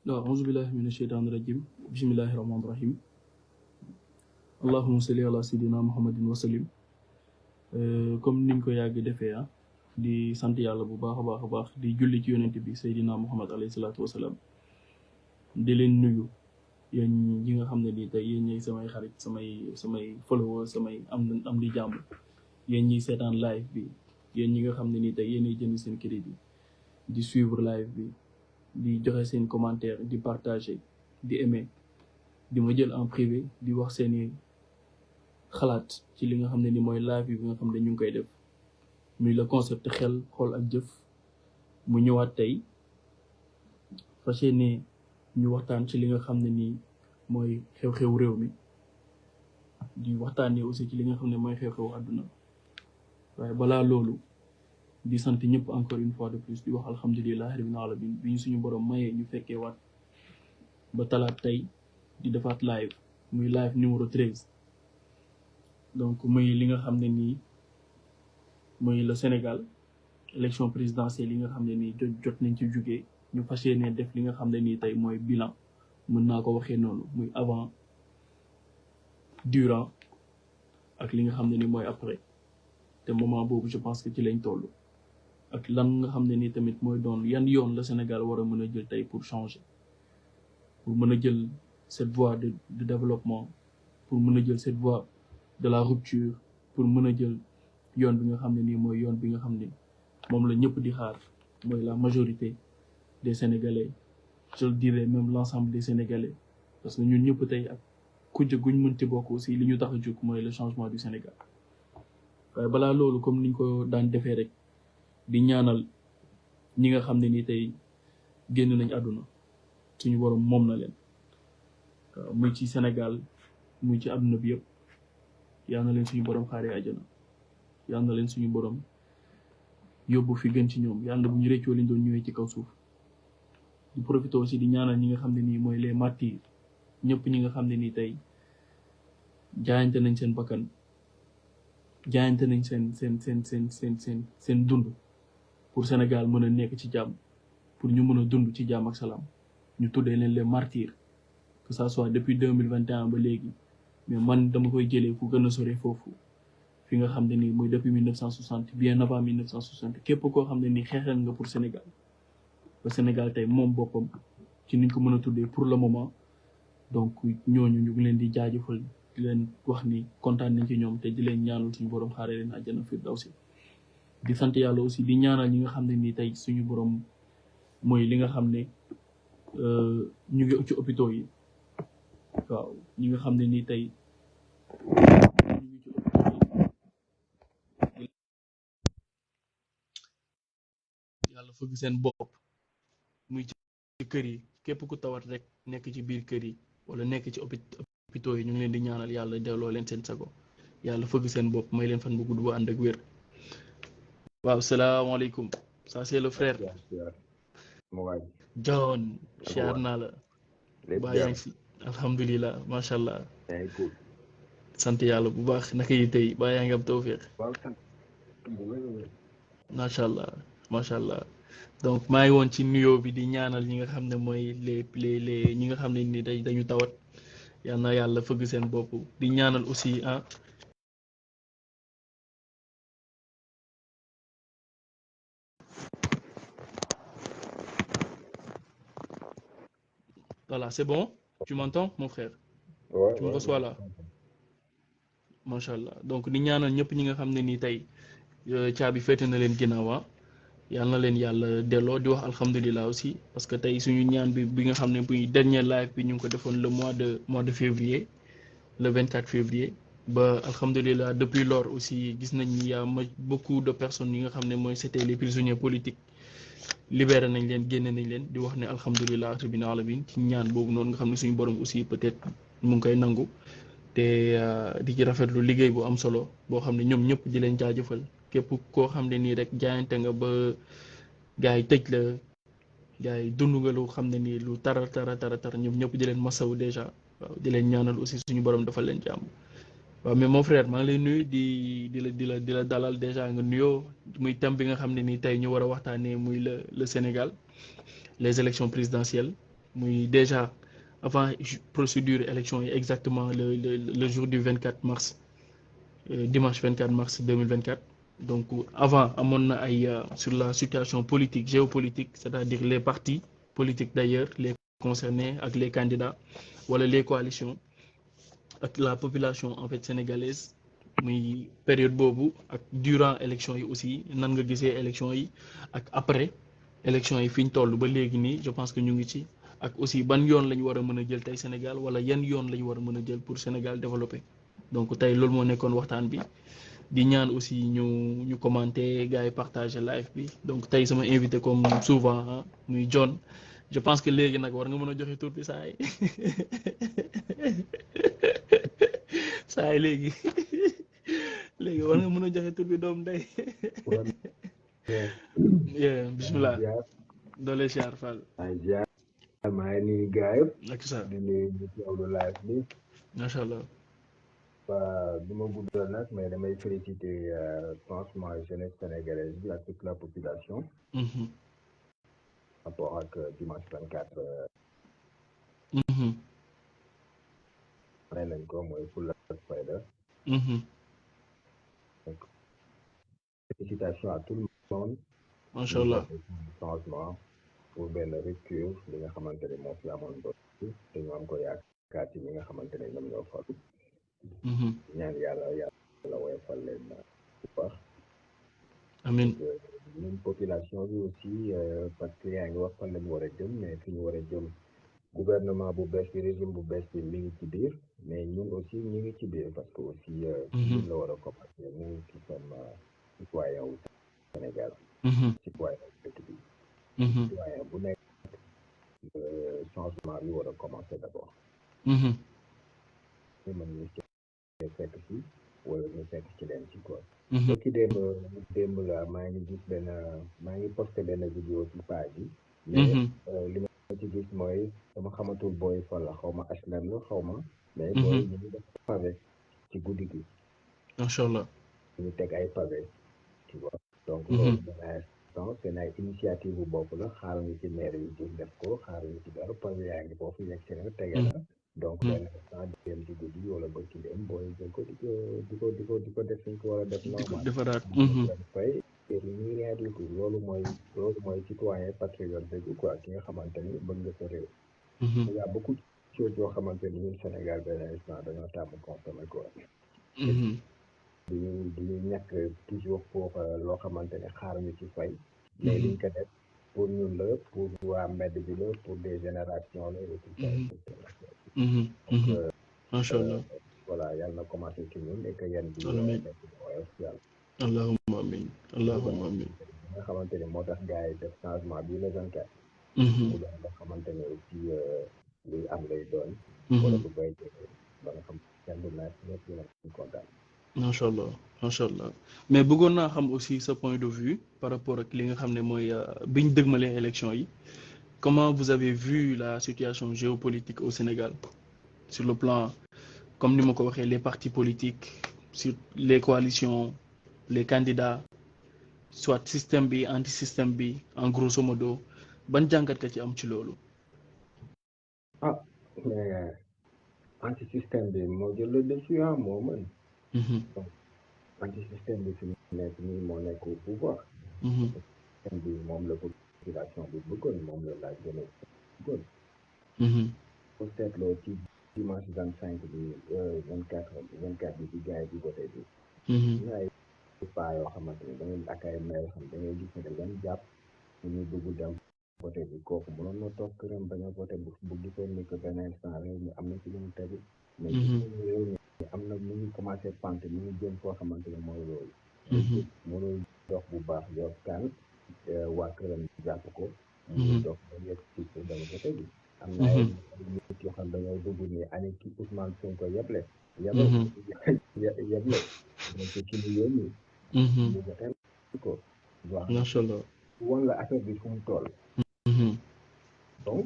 waaw auzu billahi mina sheytaani rajim bismillahi rahmaani rahim allahumma salli ala sayyidina muhammadin wa sallim. Comme niñ ko yàgg defee di sant yàlla bu baax a baax di julli ci yonent bi Seydina Muhammad alayhi salaatu wasalaam. di leen nuyu yéen ñi nga xam ne nii tey yéen ñooy samay xarit samay follower samay am di jàmm, yéen ñiy seetaan live bi, yéen ñi nga xam ne nii tey yéenay jënd seen crédit di suivre live bi, di joxe seen commentaire, di partager, di aimer, di ma jël en privé di wax seeni xalaat ci li nga xam ne ni mooy live bi nga xam ne ñu ngi koy def muy le concept xel xool ak jëf. mu ñëwaat tey fas yéene ñu waxtaan ci li nga xam ne nii mooy xew-xew réew mi, di waxtaanee aussi ci li nga xam ne mooy xew-xew àdduna. waaye balaa loolu di sant ñëpp encore une fois de plus di wax alhamdulilah rabbil alamin bi ñu suñu borom mayee ñu fekkee waat ba talaat tey di defaat live muy live numéro 13. donc muy li nga xam ne nii muy le Sénégal élection présidentielle yi nga xam ne nii jot nañ ci jugee ñu fas yéene def li nga xam ne nii tey mooy bilan, mën naa ko waxee noonu, muy avant, durant ak li nga xam ne ni mooy après. te moment boobu je pense que ci lañ toll ak lan nga xam ne nii tamit mooy doon yan yoon la Sénégal war a mën a jël tey pour changer, pour mën a jël cette voie de développement, pour mën a jël cette voie de la rupture, pour mën a jël yoon bi nga xam ne nii mooy yoon bi nga xam ne moom la ñëpp di xaar, mooy la majorité des Sénégalais, je dirais même l'ensemble des Sénégalais, parce que ñun ñëpp tey ak kujje guñ mënti bokk aussi li ñu tax a jóg mooy le changement du Sénégal. waaye balaa loolu comme niñ ko daan defee rek di ñaanal ñi nga xam ne nii tey génn nañ àdduna, suñu borom moom na leen, muy ci Sénégal muy ci àdduna bi yëpp. yal na leen suñu borom xaaree àjjana, yal na leen suñu borom yóbbu fi gën ci ñoom, yal na bu ñu réccoo liñ doon ñëwee ci kaw suuf. di profité aussi di ñaanal ñi nga xam ne nii mooy les martyrs, ñëpp ñi nga xam ne nii tey jaayante nañ seen bakkan, jaayante nañ seen dund pour Sénégal mën a nekk ci jàmm, pour ñu mën a dund ci jàmm ak salaam. ñu tuddee leen les martyrs, que ça soit depuis 2021 ba léegi, mais man dama koy jëlee fu gën a sore foofu, fi nga xam ne nii mooy depuis 1960, bien avant 1960. képp koo xam ne nii xeexal nga pour Sénégal ba Sénégal tey moom boppam ci niñ ko mën a tuddee pour le moment. donc ñooñu ñu ngi leen di jaajëfal, di leen wax ni kontaan nañ ci ñoom te di leen ñaanal suñu borom xaaree leen àjjana firdawsi. di sant yàlla aussi di ñaanal ñi nga xam ne nii tey suñu borom mooy li nga xam ne ñu ngi ci hôpitaux yi. waaw ñi nga xam ne nii tey ñu ngi ci hôpitaux yi, yàlla fëgg seen bopp, muy ci kër yi. képp ku tawat rek nekk ci biir kër yi wala nekk ci hôpitaux yi, ñu ngi leen di ñaanal yàlla delloo leen seen sago, yàlla fëgg seen bopp, may leen fan bu gudd bu ànd ak wér. waaw salaamaaleykum, ça c'est le frère John, siyaar naa la. baa yaa ngi si alhamdulilah, macha allah. sant yàlla bu baax. naka yi tey baa yaa ngi am tawfeex? macha allah macha allah. donc maa ngi woon ci nuyoo bi di ñaanal ñi nga xam ne mooy les ñi nga xam ne ni dañu tawat, yal na yàlla fëgg seen bopp. di ñaanal aussi voilà, c'est bon, tu m'entends mon frère? Tu me reçois là? macha allah. donc di ñaanal ñëpp ñi nga xam ne nii tey caabi féete na leen ginnaaw, yal na leen yàlla delloo. di wax alhamdulilah aussi parce que tey suñu ñaan bi nga xam ne buy dernier live bi ñu ngi ko defoon le mois de février, le 24 février ba alhamdulilah. depuis lors aussi gis nañ ni y a beaucoup de personnes yi nga xam ne mooy c'était les prisonniers politiques, libéré nañ leen, génne nañ leen. di wax ne alhamdulilah rabbil alamin ci ñaan boobu noonu nga xam ne suñu borom aussi peut-être mu ngi koy nangu. te di ci rafetlu liggéey bu am solo boo xam ne ñoom ñëpp di leen jaajëfal. képp koo xam ne nii rek jaayante nga ba gars yi tëj la, gars yi dund nga lu xam ne nii lu tara ñoom ñëpp di leen masawu déjà. waaw di leen ñaanal aussi suñu borom dafa leen jàmm. waaw mais mon frère maa ngi lay nuyu di la dalal déjà nga nuyoo muy thème bi nga xam ne nii tey ñu war a waxtaanee muy le Sénégal, les élections présidentielles. muy déjà avant procédure élection yi exactement le jour du 24 mars dimanche 24 mars 2024. Donc avant amoon na ay sur la situation politique géopolitique, c'est-à-dire les partis politiques d'ailleurs, les concernés ak les candidats wala les coalitions ak la population en fait sénégalaise, muy période boobu ak durant élection yi aussi nan nga gisee élection yi ak après élection yi fi ñu toll ba léegi nii je pense que ñu ngi ci ak aussi ban yoon la ñu war a mën a jël tey Sénégal wala yan yoon la ñu war a mën a jël pour Sénégal développer. Donc tey loolu moo nekkoon waxtaan bi di ñaan aussi ñu commenter gars yi partager live bi. Donc tey sama invité comme souvent muy John, je pense que léegi nag war nga mën a joxe tur bi saa yi saa yi léegi léegi war nga mën a joxe tur bi doom day bismillah doole siyaar Fall maa ngi nuyu gars yëpp ak sa di nuyu ñu teewlu live bi macha allah. du ma guddal nag mais damay féliciter franchement jeunesse sénégalaise bi ak toute la population rapport ak dimanche 24 may nañ ko mooy fulla ak fayda donc félicitations à tout le monde macha allah changement pour benn rupture li nga xamante ne moo fi amoon ba te ñu am ko yaakaar ci ñi nga xamante ne ñoom ñoo falu ñaan yàlla woyofal leen bu baax amiin ñun population bi aussi parce que yaa ngi wax fan la ñu war a jëm mais fi ñu war a jëm gouvernement bu bees bi régime bu bees bi mi ngi ci biir mais ñun aussi ñu ngi ci biir parce que aussi ñun la war a commencer nous qui sommes citoyens wu Sénégal citoyen dëkk bi citoyen bu nekk changement bi war a commencer d'abord ñu mën ñu fekk ci wala ñu fekk ci leen ci quoi ki démb la maa ngi gis maa ngi posté benn vidéo ci page yi mais li ma ci gis mooy dama xamatul booy fan la xaw ma HLM la xaw ma mais booy ñu ngi def pavé ci guddi gi macha allah ñu teg ay pavé tu vois donc loolu donc seen ay initiative bu bopp la xaar ñu ci maire yi jóg def ko xaar ñu ci dara pavé yaa ngi foofu yegg si na tege na donc benn instant dem ci guddi wala ba ci dem booy jël ko di ko def suñ ko war a def normal defaraat fay ñuy rien du tout loolu mooy citoyen patriote dëgg quoi ki nga xamante ni bëgg nga sa réew il y a beaucoup de choses yoo xamante ni ñun Sénégal benn instant dañoo tàmm consommer quoi duñu ñàkk toujours pour loo xamante ne xaar ñu ci fay mais liñ ko def pour ñun la pour waa mbedd bi la pour des générations la et tout ça macha allah voilà yàlla na commencé ci ñun et que yan bi nekk oyof yàlla allahumma amin allahumma amin nga xamante ne moo tax gars yi def changement bi le 24 mu doon nga xamante ne aussi luy am lay doon wala lu bay ba nga xam kenn du naaj ñëpp ñu kontaan macha allah macha allah mais bëggoon naa xam aussi sa point de vue par rapport ak li nga xam ne mooy biñ dëgmalee élection yi comment vous avez vu la situation géopolitique au Sénégal sur le plan comme ni ma ko waxee les partis politiques sur les coalitions les candidats soit système bi anti système bi en grosso modo ban jàngat ka ci am ci loolu mais anti système bi moo jël le dessus moo mën anti système bi fi mu nekk nii moo nekk au pouvoir système bi moom la population bi bëggoon moom la laaj gën a bëggoon pour seetloo ci dimanche 25 bi 24 bi ci gars yi di voté bi ñu ay pas yoo xamante ne da ngeen ak ay maire yoo xam da ngay gis ne da leen jàpp ñu dugg dem voté bi kooku mënoon na toog këram bañ a voté bu gisoon ni que benn instant réew mi am na ci lu mu tegu mais réew mi am na mu ngi commencé pante mu ngi jëm foo xamante ne mooy loolu mënul dox bu baax yor kan waa këram jàpp ko mënul dox ba yegg ci pour dem voté bi am na ay nit yoo xam dañoo dugg ni ani ki Ousmane Sonko yeble donc ki ñu yónni ñu voté ko wax macha allah woon la affaire bi fu mu toll donc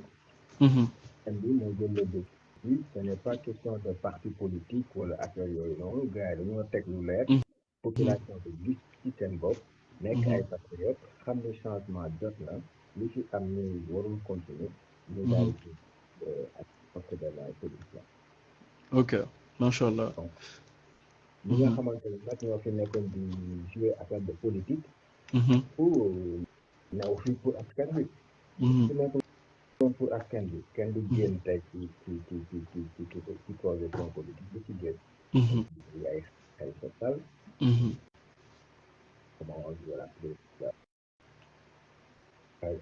bi moo jël le défi ce n'est pas question de parti politique wala affaire yooyu noonu gars yi dañoo teg lu leer population bi gis ci seen bopp nekk ay patriote xam ne changement jot na li ci am ni warul continuer ñu daal di ak porte de la solution. ok macha allah. donc ñi nga xamante ne nag ñoo fi nekkoon di jouer affaire de politique. pour ñëw fii pour askan bi. su nekkoon pour askan bi kenn du génn tey ci projet Sonko bi du ci génn. ay Khalifa Sall. comment on dit voilà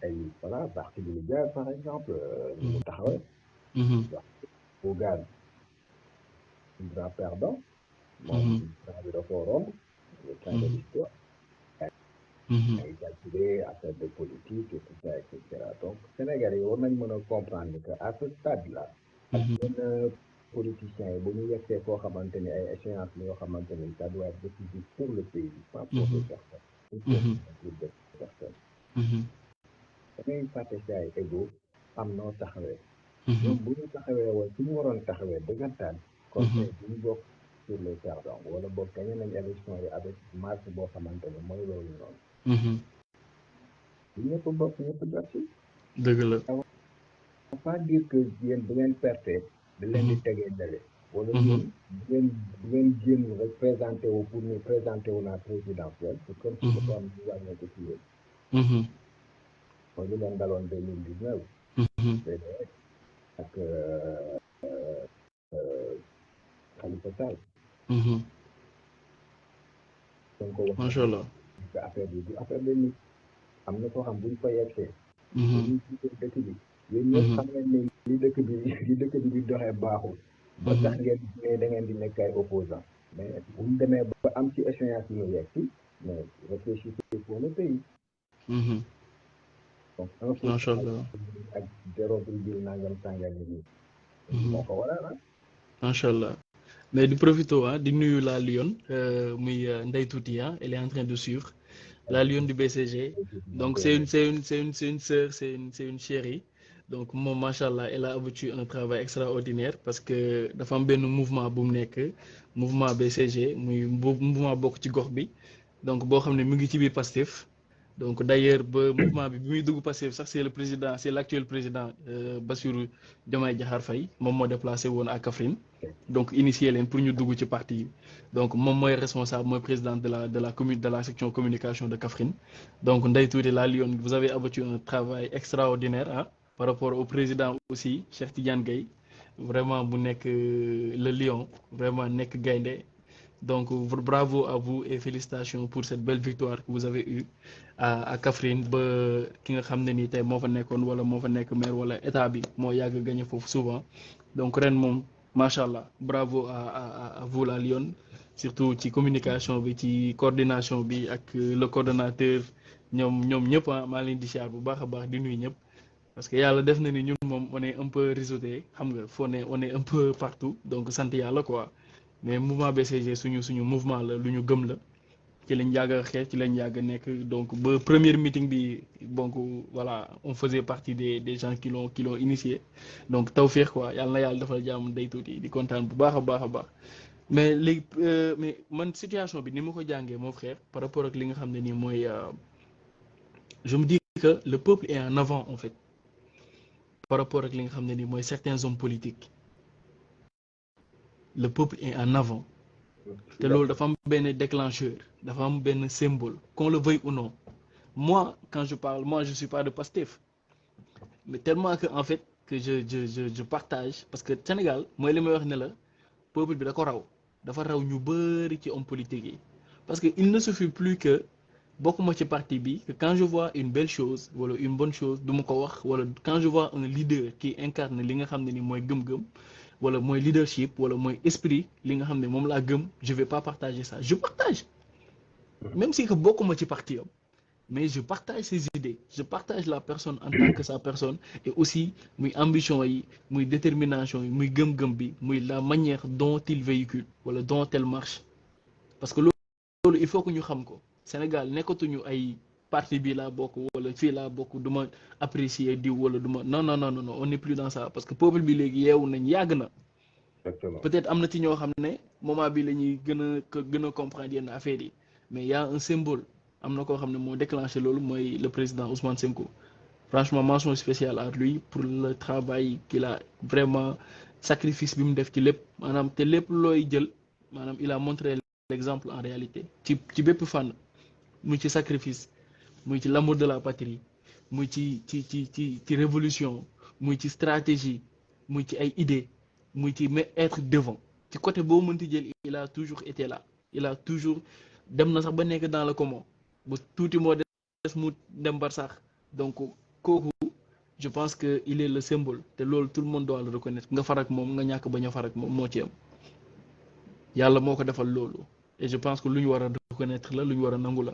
ay voilà Barthélémy Dias par exemple ñu taxawee. Bougane un grand perdant. moom train bi dafa romb le train de l'histoire. ay calculé affaire de politique et tout ça et cetera donc Sénégalais yi war nañ mën a comprendre que à ce stade là. ak yenn politiciens yi bu ñu yegsee koo xamante ni ay échéances yoo xamante ni ça doit être décisif pour le pays pas pour les personnes. pour des personnes. dangay fàtte si ay égo am noo taxawee. ñoom bu ñu taxawee woon su ñu waroon taxawee dëggantaan. kon tey bu ñu bokk sur les perdants wala boog gagné nañ élection yi avec marge boo xamante ne mooy loolu noonu. bu ñëpp bokk ñëpp jot si. dëgg la. ça veut pas dire que yéen bu ngeen perte da leen di tegee ndale. wala yéen bu ngeen génn rek présenté wu pour ñu présenté wu la présidentielle c'est comme si dafa am ñu wàññeeku ci yéen. mooy li leen daloon 2019. PDS ak Khalifa Sall. donc macha allah. affaire bi du affaire de nit am na koo xam buñ fa yegsee. ñu ci dëkk bi. yéen ñëpp xam ngeen ne li dëkk bi di doxee baaxul. ba tax ngeen ne da ngeen di nekk ay opposants mais bu ñu demee ba am ci échéance yi ñu yegsi mais réfléchissez pour le pays. donc macha allah ak 0,9 nangam sàngal ni moo ko waral macha allah mais di profito di nuyu la Lyon muy Ndeye Touti elle est en train de suivre la Lyon du BCG donc c'est une sœur c'est une chérie donc moom macha allah elle a abattu un travail extraordinaire parce que dafa am benn mouvement bu mu nekk mouvement BCG muy mouvement bokk ci gox bi donc boo xam ne mu ngi ci biir Pastef. donc d'ailleurs ba mouvement bi muy dugg Pastef sax c'est l'actuel président Bassirou Diomaye Diakhar Faye moom moo déplacé woon à Kaffrine donc initié leen pour ñu dugg ci parti yi donc moom mooy responsable mooy président de la section communication de Kaffrine donc Ndeye Touti la Lyon vous avez abattu un travail extraordinaire par rapport au président aussi Cheikh Tidiane Gaye vraiment bu nekk le lion vraiment nekk gaynde donc bravo à vous et félicitations pour cette belle victoire que vous avez eue à Kaffrine ba ki nga xam ne nii tey moo fa nekkoon wala moo fa nekk maire wala état bi moo yàgg gagné foofu souvent donc ren moom macha allah bravo à vous la Lyon surtout ci communication bi ci coordination bi ak le coordonnateur ñoom ñëpp maa leen di siyaar bu baax a baax di nuyu ñëpp parce que yàlla def na ni ñun moom on est un peu réseauté xam nga on est un peu partout donc sant yàlla quoi. mais mouvement BCG suñu mouvement la lu ñu gëm la ci lañ yàgg a xeex ci lañ yàgg a nekk donc ba première meeting bi donc voilà on faisait partie des gens qui l'ont initié donc tawfeex quoi yàlla na yàlla defal jàmm Ndeye Touti di kontaan bu baax a baax mais léegi mais man situation bi ni ma ko jàngee mon frère par rapport ak li nga xam ne nii mooy je me dis que le peuple est en avant en fait par rapport ak li nga xam ne nii mooy certains hommes politiques. Le peuple est en avant te loolu dafa am benn déclencheur dafa am benn symbole qu'on le veuille ou non moi quand je parle moi je suis pas de Pastef mais tellement que en fait que je partage parce que Sénégal mooy li may wax ne la peuple bi da ko raw dafa raw ñu bëri ci homme politique yi parce que il ne suffit plus que bokkuma ci parti bi que quand je vois une belle chose wala une bonne chose du ma ko wax wala quand je vois un leader qui incarne li nga xam ne ni mooy gëm-gëm wala mooy leadership wala mooy esprit li nga xam ne moom laa gëm je vais pas partager ça je partage même si que bokkuma ci parti am mais je partage ses idées je partage la personne en tant que sa personne et aussi muy ambition yi muy détermination yi muy gëm-gëm bi muy la manière dont il véhicule wala dont elle marche parce que loolu il faut que ñu xam ko Sénégal nekkatuñu ay parti bi laa bokk wala fii laa bokk du ma apprécier diw wala du ma non on n'est plus dans ça parce que peuple bi léegi yeewu nañ yàgg na. peut-être am na ci ñoo xam ne moment bi la ñuy gën a comprendre yenn affaires yi mais y a un symbole am na koo xam ne moo déclenché loolu mooy le président Ousmane Sonko franchement mention spéciale à lui pour le travail qu'il a vraiment sacrifice bi mu def ci lépp maanaam te lépp looy jël maanaam il a montré l'exemple en réalité ci bépp fànn muy ci sacrifice muy ci l'amour de la patrie muy ci révolution muy ci stratégie muy ci ay idées muy ci être devant ci côté boo mënti jël il a toujours été là il a toujours dem na sax ba nekk dans le commun bu tuuti moo des mu dem bar sax donc kooku je pense que il est le symbole te loolu tout le monde doit le reconnaître nga farak moom nga ñàkk bañ a farak moom moo ci am yàlla moo ko defal loolu et je pense que lu ñu war a reconnaître la lu ñu war a nangu la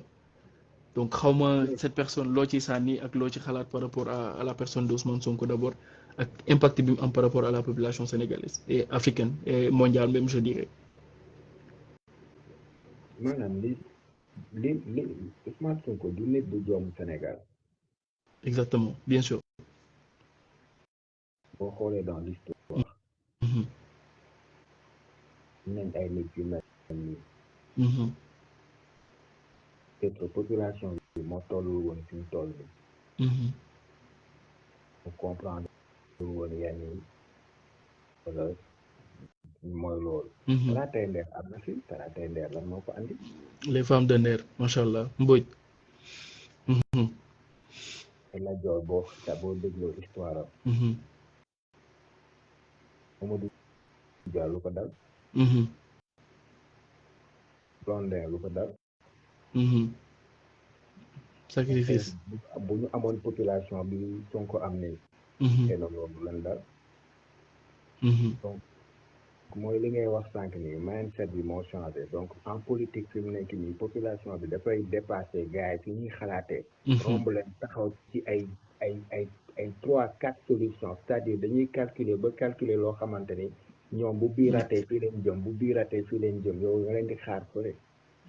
donc xawma cette personne loo ci sànni ak loo ci xalaat par rapport à la personne d'Ousmane Sonko d'abord ak impact bi mu am par rapport à la population sénégalaise et africaine et mondiale même je dirais. maanaam li Ousmane Sonko du nit bu joomu Sénégal. exactement bien sûr. boo xoolee dans l'histoire nañ ay nit yu mel nii. peut-être population bi moo tollul woon fi mu toll nii. pour comprendre woon yenn yi wala mooy loolu. Talatay Nder am na fi Talatay Nder lan moo ko andi. les femmes de Nder macha allah Mbodj. la joor boo dégloo histoire am. Mamadou Dia lu ko dal. Blondin lu ko dal. sacrifice. bu ñu amoon population bi Sonko am nii. te loolu lan dal. donc mooy li ngay wax sànq nii mindset bi moo changé donc en politique fi mu nekk nii population bi dafay dépasser gars yi fi ñuy xalaatee. romb leen taxaw ci ay 3-4 solutions c'est-à-dire dañuy calculer loo xamante ni ñoom bu bii ratee fii leen jëm bu bii ratee fii leen jëm yow nga leen di xaar fële.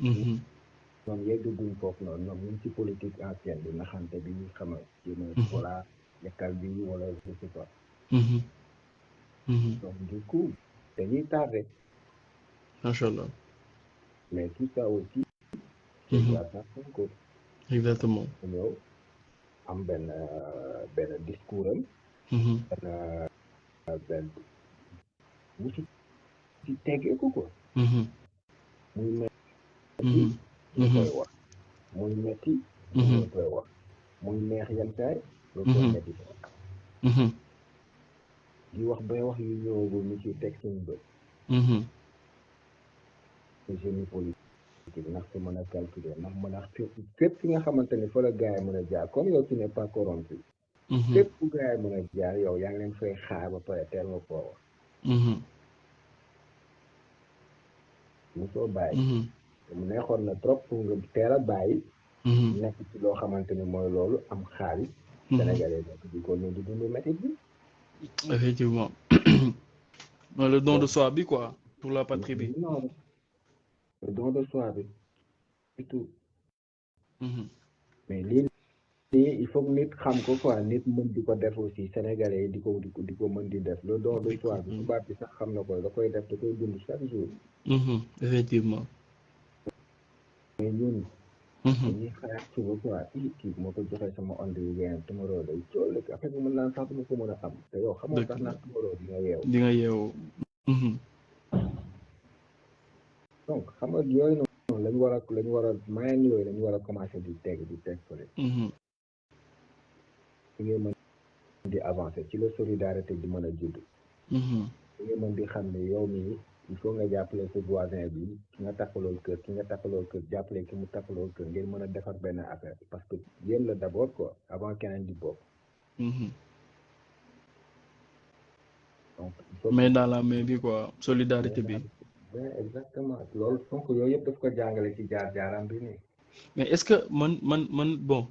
ñoom yeggaguñ foofu noonu ñoom ñu ngi ci politique ancienne bi naxante bi ñu xamal ci voilà yekkal bi wala je sais pas. donc du coup dañuy tardé. macha allah. mais tout ça aussi. c'est grâce à Sonko. exactement. ñëw am benn discours am. benn bu ci teggeeku quoi. muy metti ñu koy wax muy metti ñu koy wax muy neex yenn saay lu koy metti di wax bay wax yu ñëwagul ñu ci teg suñu bët. génie politique ndax su mën a calculer ndax mën a fépp fi nga xamante ni fa la gars yi mën a jaar comme yow tu n'es pas corrompu. fépp fu gars yi mën a jaar yow yaa ngi leen fay xaar ba pare teel nga koo wax. mosoo bàyyi. mu neexoon na trop pour nga teel a bàyyi. nekk ci loo xamante ni mooy loolu am xaalis. Sénégalais nekk di ko ñu di dund métti bi. effectivement. le don de soi bi quoi pour la patrie bi. non le don de soi bi surtout. mais lii il faut que nit xam ko quoi nit mën di ko def aussi Sénégalais yi di ko mën di def le don de soi bi tubaab bi sax xam na ko da koy def da koy dund chaque jour. effectivement. mais ñun. dañuy xalaat suba quoi kii moo ko joxee sama onde yi ngeen tomorrow day cool rek affaire bi mën naa sax duma ko mën a am te yow xamoo sax naa tomorrow di nga yeewu. donc xam nga yooyu noonu lañu war a moyen yooyu lañu war a commencer di teg fële. ci ngay mën di avancer ci la solidarité di mën a judd. ci ngay mën di xam ne yow mii il faut nga jàppale sa voisin bi ki nga takkalool kër jàppale ki mu takkalool kër ngeen mën a defar benn affaire parce que yéen la d'abord quoi avant keneen di bokk. donc mais dans la main bi quoi solidarité bi. exactement loolu donc yooyu yëpp daf ko jàngale ci jaar-jaaram bi nii. mais est-ce que man bon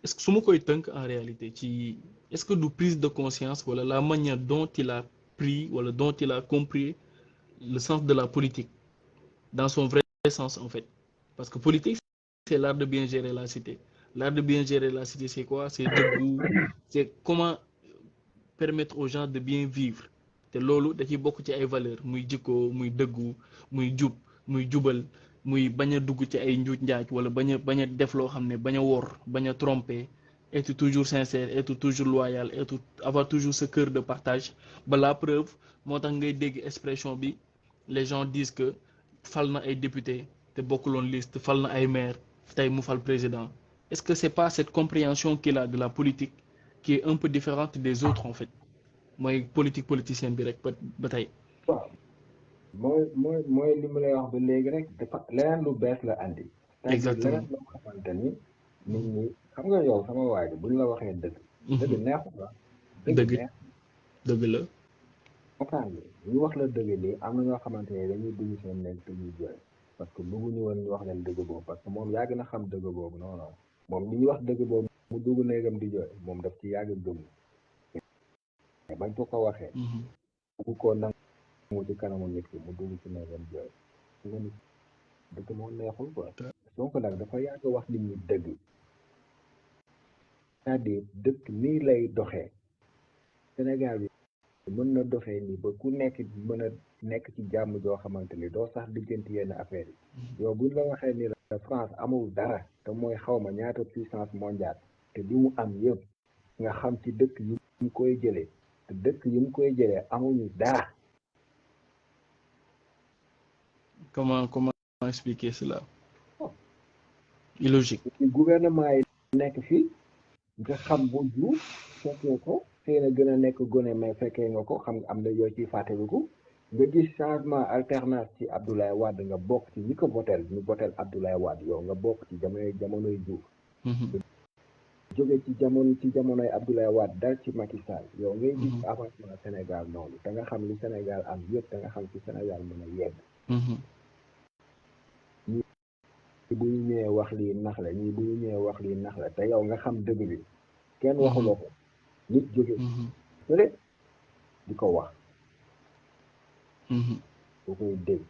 est-ce que su ma koy tënk en réalité ci est-ce que du prise de conscience wala la manière dont il a pris wala dont il a compris le sens de la politique dans son vrai sens en fait parce que politique c'est l'art de bien gérer la cité. L'art de bien gérer la cité c'est quoi? C'est comment permettre aux gens de bien vivre te loolu da ciy bokk ci ay valeurs muy jikko muy dëggu muy jub muy jubal muy bañ a dugg ci ay njuuj njaaj wala bañ a def loo xam ne bañ a wor bañ a tromper être toujours sincère être toujours loyal avoir toujours ce cœur de partage ba la preuve moo tax ngay dégg expression bi les gens disent que fal na ay député te bokkuloon liste fal na ay maire tey mu fal président est-ce que c'est pas cette compréhension qu'il a de la politique qui est un peu différente des autres en fait mooy politicienne bi rek ba tey. waaw mooy li mu lay wax ba léegi rek dafa leneen lu bees la andi. c'est-à-dire leneen loo xamante ni nit ñi xam nga yow sama waay bi buñ la waxee dëgg. dëgg neexul la. dëgg la. comprendre ñu wax la dëgg nii am na ñoo xamante ne dañuy dugg seen nekk te ñuy jooy parce que bëgguñu woon ñu wax leen dëgg boobu parce que moom yàgg na xam dëgg boobu non non moom li ñuy wax dëgg boobu mu dugg néegam di jooy moom daf ci yàgg gëm mais bañ ko ko waxee. bu ko nangu ci kanamu nit ki mu dugg ci néegam jooy nga ni dëgg moo neexul quoi. donc nag dafa yàgg wax nit ñi dëgg c'est-à-dire dëkk nii lay doxee Sénégal bi mën na doxee nii ba ku nekk mën a nekk ci jàmm joo xamante ni doo sax diggante yenn affaire yi yow buñ la waxee ni la France amul dara te mooy xawma ñaata puissance mondiale te li mu am yëpp nga xam ci dëkk yi mu koy jëlee te dëkk yi mu koy jëlee amuñu dara. Comment expliquer cela? Illogique. Gouvernement yi nekk fii nga xam bu juuf fekkee ko xëy na gën a nekk gone mais fekkee nga ko xam nga am na yoo ciy fàttaliku nga gis changement alternance ci Abdoulaye Wade nga bokk ci ñi ko votel ñu votel Abdoulaye Wade yow nga bokk ci jamonoy Diouf jóge ci jamonoy Abdoulaye Wade dal ci Macky Sall yow ngay gis avancement Sénégal noonu te nga xam li Sénégal am yëpp te nga xam ci Sénégal mën a yegg ñii bu ñu ñëwee wax lii nax la ñii bu ñu ñëwee wax lii nax la te yow nga xam dëgg bi kenn waxuloo ko nit jóge fële di ko wax boo koy dégg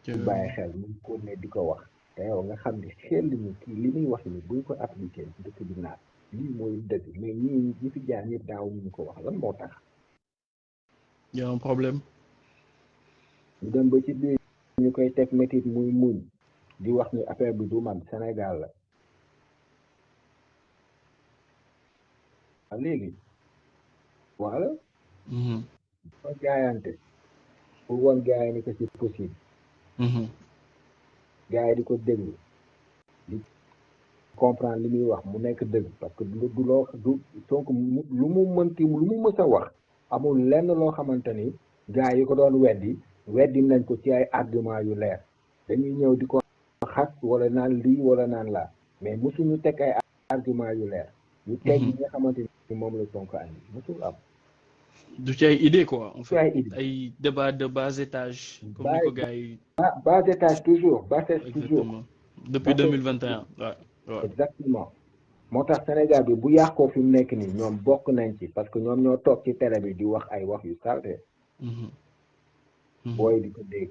ci bàyyi xel mu ko ne di ko wax te yow nga xam ne xel ni kii li muy wax ni buñ ko appliqué dëkk bi naat lii mooy dëgg mais ñi fi jaar ñëpp daaw ñu ko wax lan moo tax y a un problème ñu dem ba ci biir ñu koy teg métit muy muñ di wax ni affaire bi du man Sénégal la léegi voilà dafa jaayante pour wan gars yi ni que c'est possible gars yi di ko déglu di comprendre li muy wax mu nekk dëgg parce que du loo du donc lu mu mës a wax amul lenn loo xamante ni gars yi ko doon weddi nañ ko ci ay argument yu leer dañuy ñëw di ko xas wala naan lii wala naan laa mais mosuñu teg ay argument yu leer ñu teg yi nga xamante ni moom la Sonko andi mosul am du ci ay idée quoi en fait ay débat de bas étage comme ni ko gars yi bas étage toujours bas étage toujours depuis 2021 waaw exactement moo tax Sénégal bi bu yàqoo fi mu nekk nii ñoom bokk nañ ci parce que ñoom ñoo toog ci télé bi di wax ay wax yu salte booy di ko dégg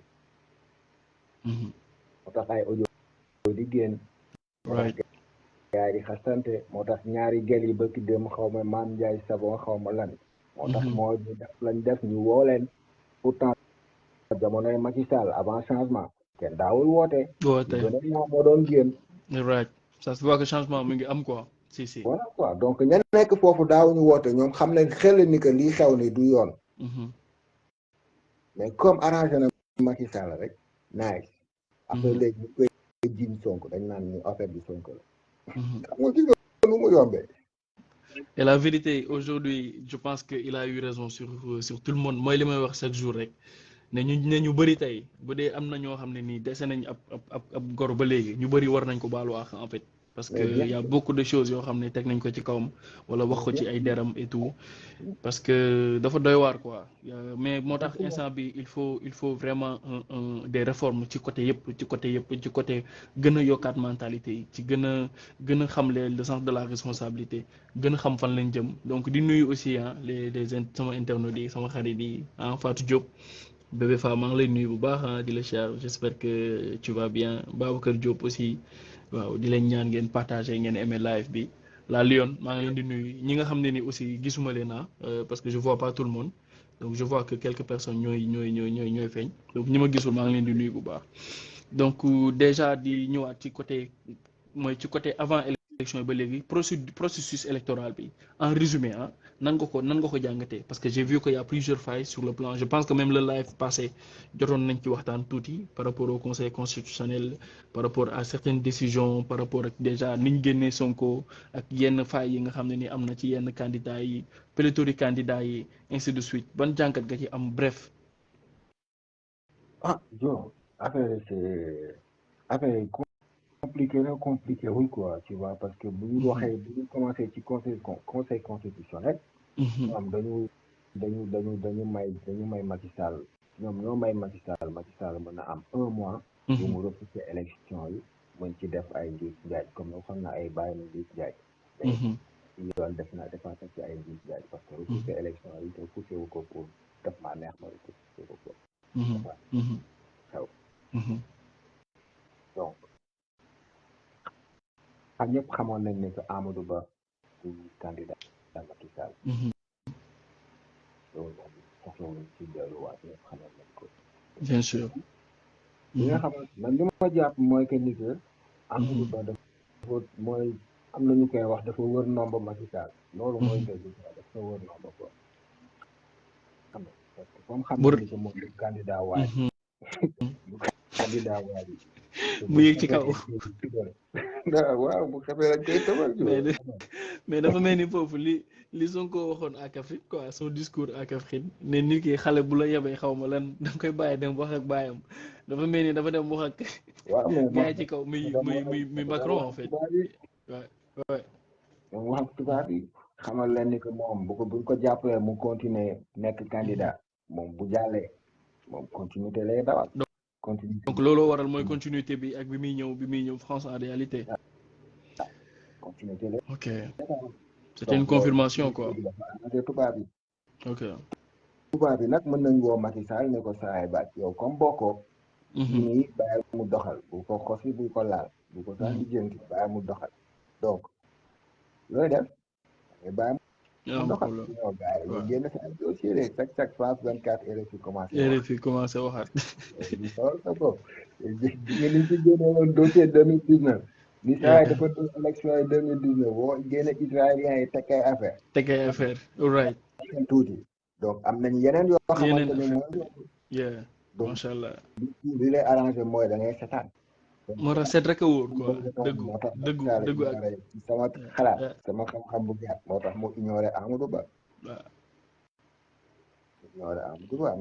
moo tax ay audio di génn gars yi di xasante moo tax ñaari gel yi bëkki dem xaw ma Mame Ndiaye Savon xaw ma lan moo tax moo ñu def lañ def ñu woo leen pourtant jamonoy Macky Sall avant changement kenn daawul woote moo doon génn right ça se voit que changement mu ngi am quoi si voilà quoi donc ña nekk foofu daawuñu woote ñoom xam nañ xel ni que lii xew ni du yoon mais comme arrangé na Macky Sall rek nice après léegi ñu koy jiñ Sonko dañ naan ñu affaire bi Sonko la xam nga gis nga nu mu yombee. Et la vérité aujourd'hui je pense que il a eu raison sur tout le monde mooy li may wax chaque jour rek ne ñu bëri tey bu dee am na ñoo xam ne nii dese nañ ab gor ba léegi ñu bëri war nañ ko baalu àq en fait parce que y a beaucoup de choses yoo xam ne teg nañ ko ci kawam wala wax ko ci ay deram et tout parce que dafa doy waar quoi mais moo tax instant bi il faut vraiment des réformes ci côté yëpp ci côté gën a yokkaat mentalité yi ci gën a xam le sens de la responsabilité gën a xam fan lañ jëm donc di nuyu aussi les sama internautes yi sama xarit yi Fatou Diop bébé Fa maa ngi lay nuyu bu baax di la cher j'espère que tu vas bien Babacar Diop aussi waaw di leen ñaan ngeen partager ngeen aimer live bi la Lyon maa ngi leen di nuyu ñi nga xam ne ni aussi gisuma leen parce que je vois pas tout le monde donc je vois que quelques personnes ñooy feeñ donc ñi ma gisul maa ngi leen di nuyu bu baax donc déjà di ñëwaat ci côté avant élection ba léegi processus électoral bi en résumé ah nan nga ko jàngatee parce que j'ai vu qu'il y a plusieurs failles sur le plan je pense que même le live passé jotoon nañ ci waxtaan tuuti par rapport au conseil constitutionnel par rapport à certaines décisions par rapport ak déjà niñ génnee Sonko ak yenn failles yi nga xam ne ni am na ci yenn candidats yi pléthorique candidats yi ainsi de suite ban jàngat nga ci am bref. ah jo affaire compliqué wul quoi tu vois parce que bu ñu waxee bu ñu commencé ci conseil constitutionnel. ñoom dañu may Macky Sall ñoom ñoo may Macky Sall mën na am 1 mois. bu mu repousser élection yi mën ci def ay njiit njaaj comme ne xam na ay bàyyi na njiit njaaj. mais yoon defaat ci ay njiit njaaj parce que repousser élection yi te poussé wu ko pour def maa neex ma repousser ko ko. xew. donc ñëpp xamoon nañ ne que Amadou Ba du candidat Macky Sall. loolu moom soxlawul ci delluwaat ñëpp xamoon nañ ko. bien sûr. li nga xam man li ma jàpp mooy que ni que Amadou Ba dafa mooy am na ñu koy wax dafa wër nomba Macky Sall. loolu mooy dëgg dafa wër nomba quoi. xam nga parce que comme xam nga ni que moom du candidat waay. du candidat waay bi. mu yëg ci kaw. waaw bu xamee rek koy tëbal. mais dafa mel ni foofu li Sonko waxoon à Kaffrine quoi son discours à Kaffrine ne nit ki xale bu la yebee xaw ma lan da nga koy bàyyi dem wax ak baayam dafa mel ni dafa dem wax ak. waaw mais gars yi ci kaw muy Macron en fait. waaw moom wax ak tubaab yi xamal leen ni que moom buñ ko jàppalee mu continuer nekk candidat moom bu jàllee moom continuité lay dawal. donc looloo waral mooy continuité bi ak bi muy ñëw France en réalité. continuité la. ok c'était une confirmation quoi. tubaab yi. ok tubaab yi nag mën nañ woo Macky Sall ne ko saay baat yow comme bokkoo. nii bàyyi mu doxal bu ko xosi bu ko laal bu ko sax di jënti bàyyi mu doxal donc looy def bàyyi mu doxal ñoo gars yi génn sa ay dossier rek chaque France 24 RFI commencé waxaat di sool sa bopp jigéen liñ ci génne woon dossier 2019 ni saa yi dafa dul élection yi 2019 woo génne israéliens yi tekkay affaire right tuuti donc am nañ yeneen yoo xamante ne mooy macha allah li lay arrangé mooy da ngay setaan moo tax seet rek a wóor quoi dëggu ak sama xalaat sama xam-xam bu gàtt moo tax mu ignoré Amadou Ba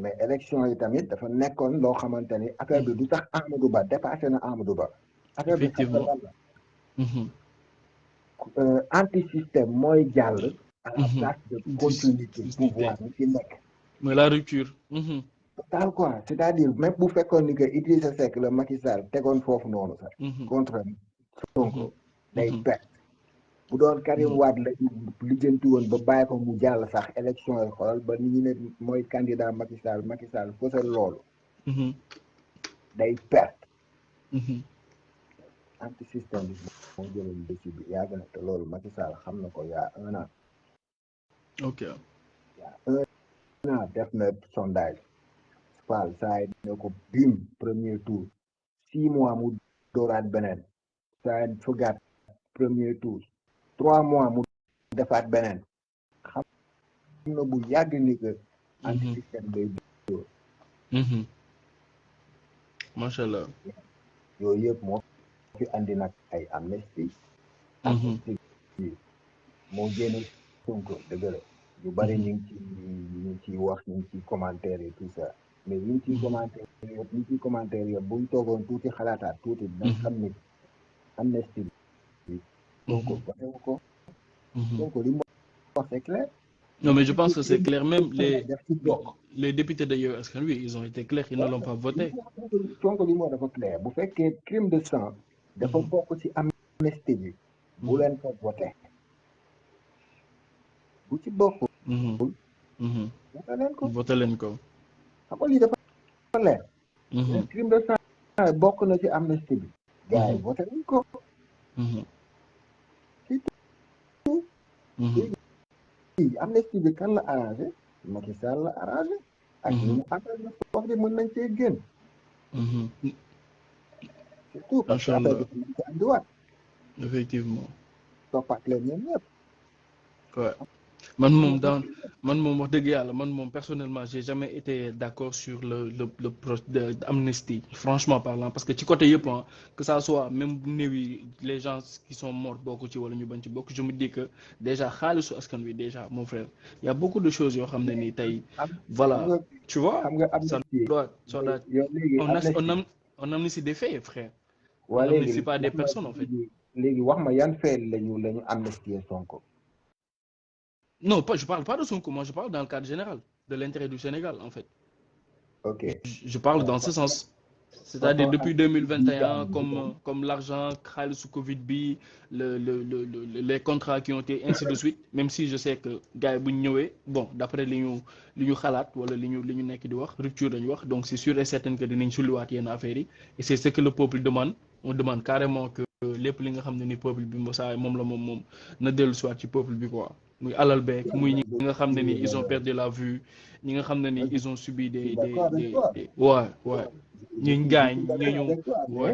mais élection yi tamit dafa nekkoon loo xamante ni affaire bi du tax Amadou Ba dépassé na Amadou Ba affaire bi xam nga lan la anti système mooy jàll à la place de continuité pouvoir ni ci nekk mooy la rupture total quoi c'est-à-dire même bu fekkoon ni que Idrissa Seck la Macky Sall tegoon foofu noonu sax contre Sonko day perte bu doon Karim Wade la lijjanti woon ba bàyyi ko mu jàll sax élection yi xoolal ba ni ñu ne mooy candidat Macky Sall fësal loolu day perte anti système bi moo jëloon déci bi yàgg na te loolu Macky Sall xam na ko yaa 1 an ok yaa 1 an def na sondage Fall saa yi ne ko bim premier tour 6 mois mu dooraat beneen saa yi fëggaat premier tour 3 mois mu defaat beneen xam na bu yàgg ni que anti système day dóor macha allah yooyu yëpp moo fi andi nag ay amnistie moo génne Sonko dëgg la ñu bari ñu ngi ci wax ñu ngi ci commentaire et tout ça mais ñu ngi ciy commentaire yëpp buñ toogoon tuuti xalaataat tuuti dinañ xam ni amnistie bi Sonko votewu ko Sonko li mu wax c'est clair. Non, mais je pense que c'est clair. Même les députés de Yewwi Askan Wi, ils ont été clairs, ils ne l'ont pas voté. Sonko li mu wax dafa clair bu fekkee crime de sang dafa bokk ci amnistie bi bu leen ko voté bu ci bokkul voté leen ko xam nga lii dafa leer crime de sang bokk na ci amnistie bi gars yi voté nañ ko amnistie bi kan la arrangé Macky Sall la arrangé ak ñu mu àndal na wax di mën nañ cee génn surtout parce que affaire bi ko andiwaat effectivement toppaat leen ñoom ñëpp. Ouais. Man moom wax dëgg yàlla man moom personnellement j'ai jamais été d'accord sur le amnistie franchement parlant parce que ci côté yëpp que ça soit même bu néew yi les gens qui sont morts bokk ci wala ñu bañ ci bokk je me dis que déjà xaalisu askan wi déjà mon frère il y a beaucoup de choses yoo xam ne nii tey voilà tu vois xam nga ça amnistie doit yow léegi amnistie on amnistie des faits frère waa on léegi amnistie pas des personnes en fait. léegi wax ma yan fait lañu amnistier Sonko. Non, je parle pas de Sonko, moi je parle dans le cadre général, de l'intérêt du Sénégal en fait. Ok. Je parle dans ce sens. C'est-à-dire depuis 2021, comme l'argent, Khalis sous Covid, les contrats qui ont été ainsi de suite, même si je sais que gars bon, d'après les khalat, ou les rupture de donc c'est sûr et certain que nous avons une affaire. Et c'est ce que le peuple demande. On demande carrément que les plus nga xamné ni peuple bi mom na delu soit ci peuple bi quoi muy alal beek muy ñi nga xamné ni ils ont perdu la vue ñi nga xamné ni ils ont subi des ouais ñi gaañ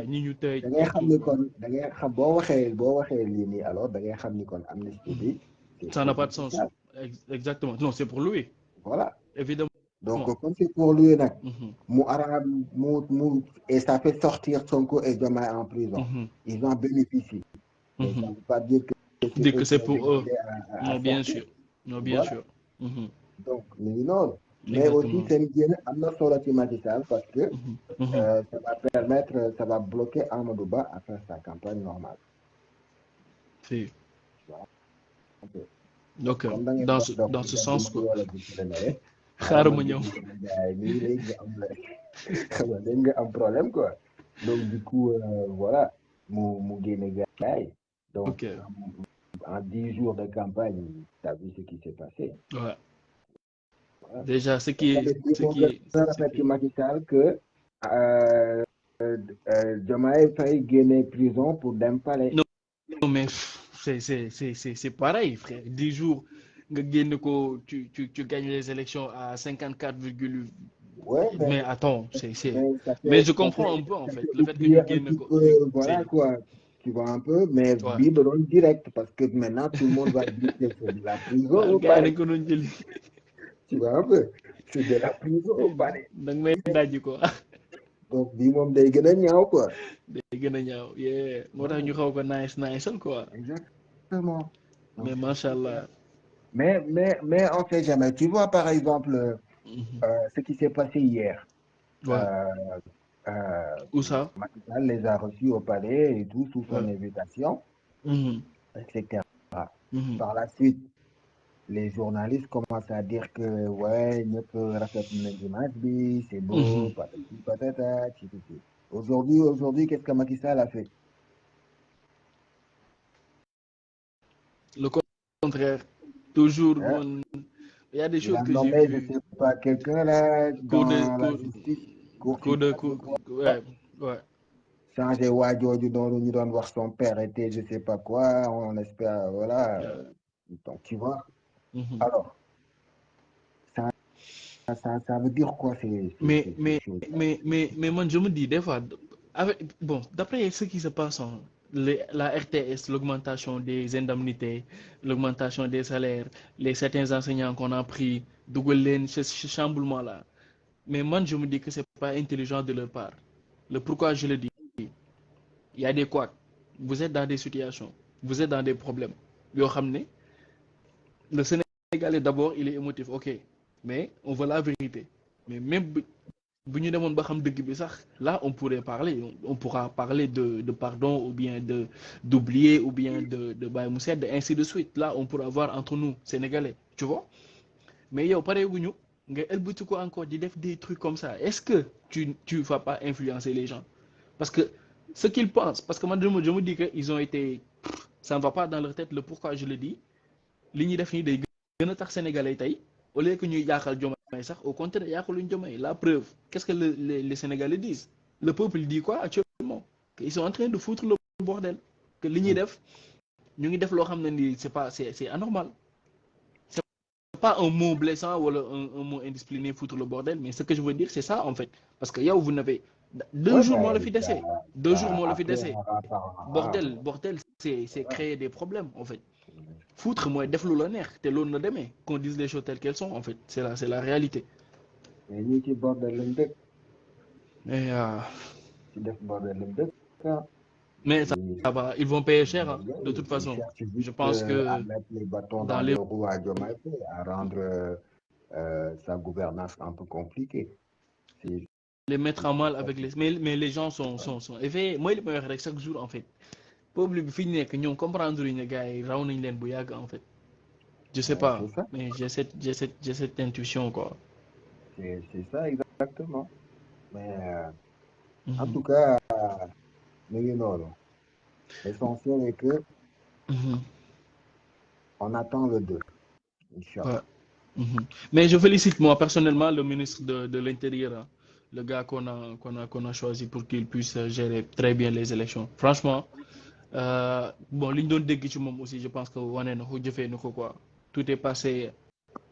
ñi ñu tëj da ngay xam ni kon da ngay xam boo waxee lii nii alors da ngay xam ni kon amnistie bi ça n'a pas de sens exactement non c'est pour lui voilà évidemment donc comme c'est pour lui nag et ça fait sortir Sonko et Diomaye en prison ils en bénéficient mais ça ne veut pas dire que c'est pour eux non bien sûr non bien sûr donc non mais aussi c'est une am na solo ci Macky Sall parce que ça va permettre ça va bloquer Amadou Ba à faire sa campagne normale si donc dans ce sens quoi xaaral ma ñëw léegi nga am problème quoi donc du coup voilà mu génne gars yi donc en 10 jours de campagne t'as vu ce qui s'est passé ouais déjà ce qui est Macky Sall que Diomaye Faye génne prison pour dem palais. Non mais c'est pareil frère 10 jours nga génne ko tu gagnes les élections à 54, ouais mais attends mais je comprends un peu en fait le fait que ñu génne ko voilà quoi tu vois un peu mais bii da doon direct parce que maintenant tout le monde va dire que c'est de la prison au palais tu vois un peu c'est de la prison au palais danga may dajji ko donc bii moom day gën a ñaaw quoi day gën a ñaaw moo tax ñu xaw ko nice quoi exactement mais machallah mais on sait jamais tu vois par exemple ce qui s'est passé hier où ça Macky Sall les a reçus au palais et tout sous son invitation etc par la suite les journalistes commencent à dire que ouais ñëpp rafetlu nañ image bi c'est beau patati patata aujourd'hui qu'est-ce que Macky Sall a fait le contraire toujours il y a des choses que j'ai vues je sais pas quelqu'un là dans la justice ouais changer waajooju doonu ñu doon wax son père était je sais pas quoi on espère voilà donc tu vois alors ça veut dire quoi mais moi je me dis des fois bon d'après ce qui se passe la RTS, l'augmentation des indemnités, l'augmentation des salaires, certains enseignants qu'on a pris, ce chamboulement là. Mais moi je me dis que c'est pas intelligent de leur part. Le pourquoi je le dis, il y a des couacs. Vous êtes dans des situations, vous êtes dans des problèmes. Le Sénégalais d'abord il est émotif, ok, mais on veut la vérité. Mais même là on pourrait parler, on pourra parler de pardon ou bien d'oublier ou bien de Baye ainsi de suite. Là on pourra voir entre nous Sénégalais, tu vois. Mais yo pareil wuñu nga elbuti ko encore di def des trucs comme ça. Est-ce que tu vas pas influencer les gens? Parce que ce qu'ils pensent, parce que moi je me dis que ils ont été, ça ne va pas dans leur tête. Le pourquoi je le dis, li ñi def ni day gëna tax Sénégalais tay au lieu que ñuy jaxal au contraire, la preuve, qu'est-ce que les Sénégalais disent? Le peuple dit quoi actuellement? Qu'ils sont en train de foutre le bordel. Que l'INIDEF, c'est anormal. C'est pas un mot blessant ou un mot indiscipliné, foutre le bordel, mais ce que je veux dire, c'est ça en fait. Parce que vous n'avez 2 jours, moi le fit d'essai. 2 jours, moi le fit d'essai. Bordel, c'est créer des problèmes en fait. Foutre mooy def lu la neex te loolu na demee qu'on dise les choses telles qu'elles sont en fait c'est la réalité. mais ñi ci bordel lañ dëkk. Et ci def bordel lañ dëkk. mais ça va, ils vont payer cher hein, de toute façon. Je pense que à mettre les bâtons dans les roues à Diomaye Faye, à rendre sa gouvernance un peu compliquée. Les mettre en mal avec les mais les gens sont éveillés mooy li may wax rek chaque jour en fait peuple bi fi ñu nekk ñoom comprendre ñu gars yi raw nañ leen bu yàgg en fait. Je sais pas mais j'ai cette intuition quoi. C'est ça exactement. Mais en tout cas mu ngi noonu. L'essentiel est que on attend le 2. Inch'Allah. Mais je félicite moi personnellement le ministre de l'Intérieur, hein, le gars qu'on a choisi pour qu'il puisse gérer très bien les élections. Franchement, bon, li ñu doon dégg ci moom aussi je pense que wane na ko jëfee na ko quoi. Tout est passé,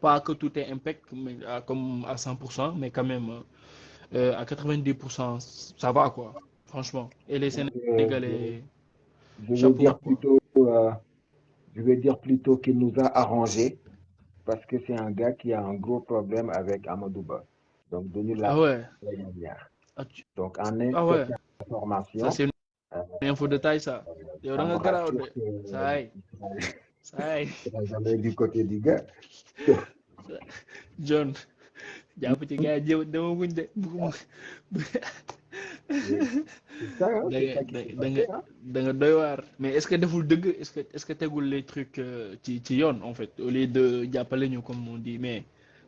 pas que tout est impec, mais comme à 100%, mais quand même à 90%, ça va quoi. Franchement. Et les Sénégalais, chapeau. Je vais dire plutôt qu'il nous a arrangé parce que c'est un gars qui a un gros problème avec Amadouba. Donc, donner la manière. Donc, en information. Ça, c'est une info de taille, ça. Ça y est. Jamais du côté du gars. John, jàpp ci gars yi dama guñ de da nga doy waar mais est-ce que deful dëgg est-ce que tegul les trucs ci yoon en fait au lieu de jàppale ñu comme on dit mais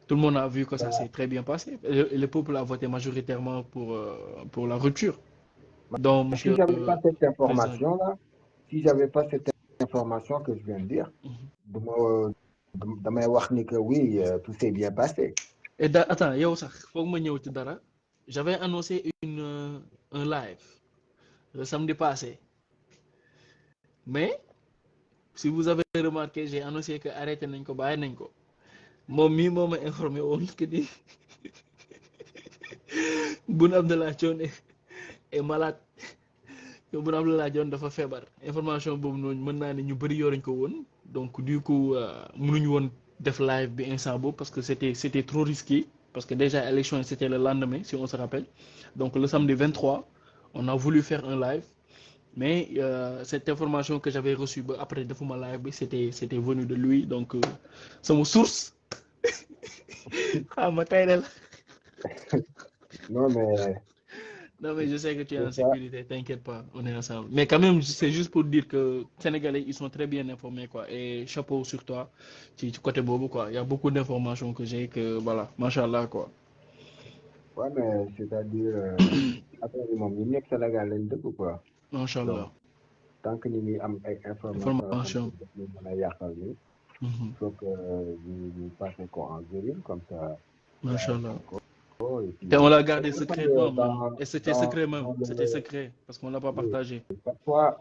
tout le monde a vu que ça s'est très bien passé et le peuple a voté majoritairement pour la rupture. Donc monsieur si j'avais pas cette information là, si j'avais pas cette information que je viens de dire, damay wax ni que oui tout s'est bien passé. Et attends yow sax foog ma ñëw ci dara. J'avais annoncé un live le samedi passé. Mais, si vous avez remarqué, j'ai annoncé que arrêté nañ ko bàyyi nañ ko. Moom mii moo ma informé woon que ni Boun Abdallah Dionne est malade. Que Boun Abdallah Dionne dafa feebar. Information boobu noonu mën naa ne ñu bëri yoruñ ko woon. Donc du coup mënuñu woon def live bi instant boobu parce que c'était trop risqué. Parce que déjà, l'élection, c'était le lendemain, si on se rappelle. Donc, le samedi 23, on a voulu faire un live. Mais cette information que j'avais reçue après de mon live, c'était venu de lui. Donc, c'est mon source. Non, mais je sais que tu es en sécurité, t'inquiète pas, on est ensemble. Mais quand même, c'est juste pour dire que les Sénégalais, ils sont très bien informés, quoi. Et chapeau sur toi, du côté Bobo, quoi. Il y a beaucoup d'informations que j'ai, que voilà, machallah, quoi. Ouais, mais c'est-à-dire, après, il n'y a que Sénégal lañ dëkk, quoi. Machallah. Tant que nous avons des informations, il faut que nous passions en viril, comme ça. Machallah. Et on l'a gardé secrètement, et c'était secret même, c'était secret, parce qu'on ne l'a pas partagé. Parfois,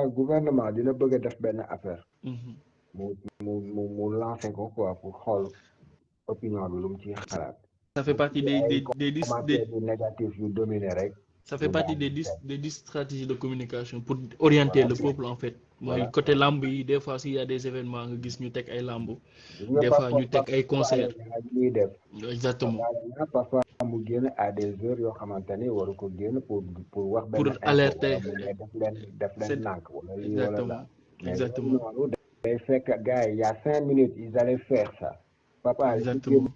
le gouvernement dit qu'il veut faire une affaire. Mu lancer quoi pour voir l'opinion de l'homme qui est. Ça fait partie des négatifs yu dominé rek. Ça fait partie des stratégies de communication pour orienter le peuple en fait. Moi, côté lamb yi des fois s'il y a des événements nga gis ñu tek ay lamb. Des fois ñu tek ay concerts. Exactement. Parfois mu génn à des heures yoo xamante ni waru ko génn pour wax benn pour alerter. def leen nànk wala lii wala la. Exactement. Day fekk gars yi il y a 5 minutes ils allaient faire ça. Papa exactement.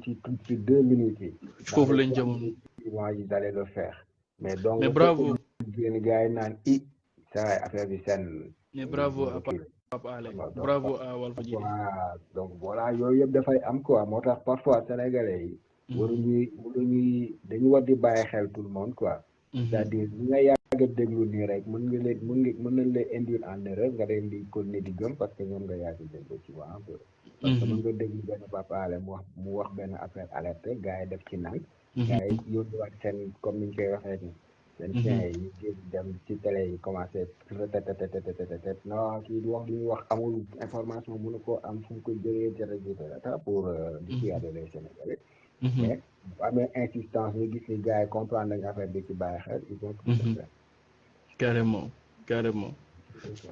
ci 2 minutes yi. Foofu lañ jëmoon. Ils allaient le faire. Mais donc mais bravo. génn gars yi naan ça affaire bi seen. Mais bravo à Papa Alé. Bravo à Walfadjri. Donc voilà yooyu yëpp dafay am quoi moo tax parfois sénégalais yi. waruñuy dañu war di bàyyi xel tout le monde quoi. C'est-à-dire li nga yàgg a déglu nii rek mën nañ lay induire en erreur nga leen di continuer di gëm parce que ñoom nga yàgg a déglu tu vois un peu. parce que mën nga déglu benn Papa Alé mu wax benn affaire alerte gars yi def ci nang. gars yi yóbbuwaat seen comme ni ñu koy waxee nii. seen chien yi ñu génn dem ci télé yi commencé non kii di wax li ñuy wax amul information mënu ko am fu mu ko jëlee jërëjëf pour dissuader les Sénégalais. mais bu amee insistance ñu gis ni gars yi comprendre nañ affaire bi ci bàyyi xel ils vont tout faire. Carrément.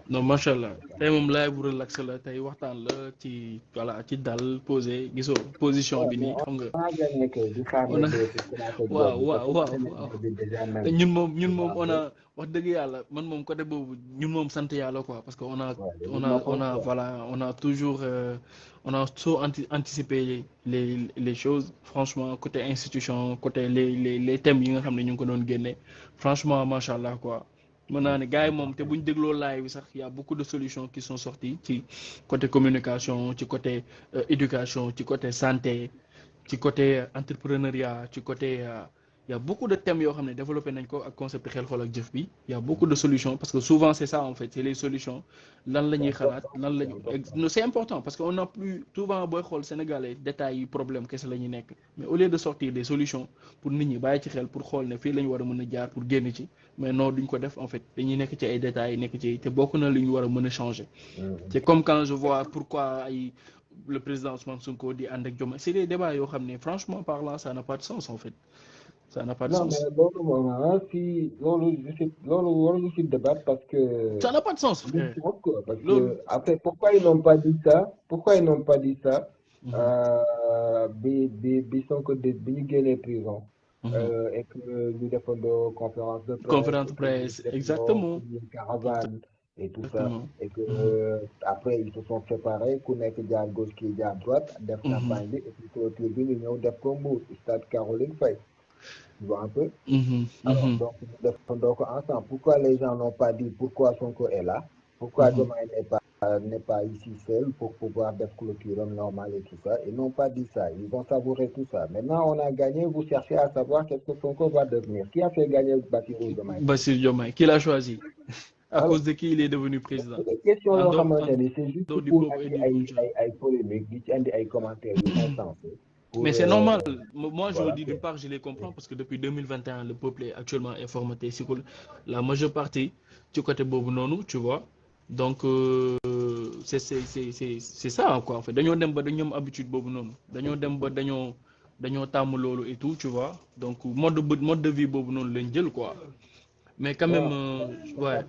non macha allah tey moom laay bu relax la tey waxtaan la ci voilà ci dal posé gisoo position bi nii xam nga. on a gagné que di xaar on le a deux pour commencer job waaw bi parce waaw que waaw gagné waaw nañ bi déjà te même. ñun moom on a wax dëgg yàlla man moom côté boobu ñun moom sant yàlla quoi parce que on a voilà on a toujours on a toujours anticipé les choses franchement côté institution côté les thèmes yi nga xam ne ñu ngi ko doon génne franchement macha allah quoi. mën naa ne gars yi moom te bu ñu dégloo laay bi sax y a beaucoup de solutions qui sont sorties ci côté communication ci côté éducation ci côté santé ci côté entrepreneuriat ci côté y a beaucoup de thèmes yoo xam ne développé nañ ko ak concept xel xool ak jëf bi y a beaucoup de solutions parce que souvent c'est ça en fait c'est les solutions lan la ñuy xalaat lan la ñu c'est important parce que on a plus souvent booy xool sénégalais détails yi problème kese la ñuy nekk mais au lieu de sortir des solutions pour nit ñi bàyyi ci xel pour xool ne fii la ñu war a mën a jaar pour génn ci mais non duñ ko def en fait dañuy nekk ci ay détails nekk ci te bokk na li ñu war a mën a changer c'est comme quand je vois pourquoi ay le président Ousmane Sonko di ànd ak Diomaye c'est des débats yoo xam ne franchement parlant ça n'a pas de sens en fait ça n'a pas de non sens. mais loolu moom si loolu waruñu si débat parce que. Ça n'a pas de sens frère. Parce que après pourquoi ils n'ont pas dit ça bi Sonko bi ñu génnee prison. Et que ñu defandoo conférence de presse. Exactement. Caravane et tout ça et que après ils se sont séparés ku nekk jaar gauche kii jaar droite def campagne bi et puis clôture bi ñu ñëw def ko Mbour stade Caroline Faye. Tu vois un peu. Alors donc ñu defandoo ko ensemble pourquoi les gens n'ont pas dit pourquoi Sonko est là pourquoi Diomaye n'est pas ici seul pour pouvoir def clôture normale et tout ça ils n'ont pas dit ça ils ont savouré tout ça maintenant on a gagné vous cherchez à savoir qu'est-ce que Sonko va devenir qui a fait gagner Bassirou Diomaye qui l'a choisi à cause de qui il est devenu président question yoo xamante ni c'est juste pour andi ay polémique di ci andi ay commentaires yu insensés. Mais c'est normal. Moi, je le dis d'une part, je les comprends parce que depuis 2021, le peuple est actuellement informé sur la majeure partie du côté Bobunonou, tu vois. Donc, c'est ça, quoi, en fait. Dañoo dem ba dañoo am habitude Bobunonou. Dañoo dem ba dañoo tàmm loolu et tout, tu vois. Donc, mode de vie Bobunonou lañ jël, quoi. Mais quand même, ouais.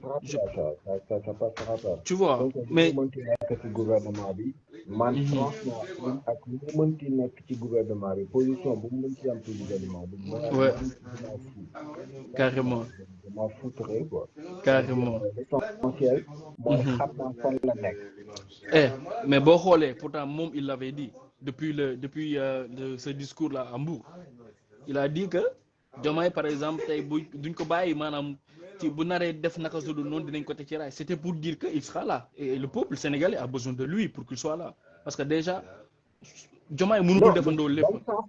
Ça passera pas. Tu vois, donc, mais. Ci gouvernement bi. Man franchement ak lu mu mënti nekk ci gouvernement bi position bu mu mënti am ci gouvernement bi. Ouais. Carrément. Je m'en foutrais quoi. Carrément. L'essentiel mooy xam naa fan la nekk. Mais boo xoolee pourtant moom il l'avait dit depuis ce discours là à Mbour il a dit que Diomaye par exemple tey duñ ko bàyyi maanaam ci bu naree def naka su dul noonu dinañ ko teg ci raay c'était pour dire que il sera là et le peuple sénégalais a besoin de lui pour qu'il soit là parce que déjà Diomaye mënul defandoo lépp.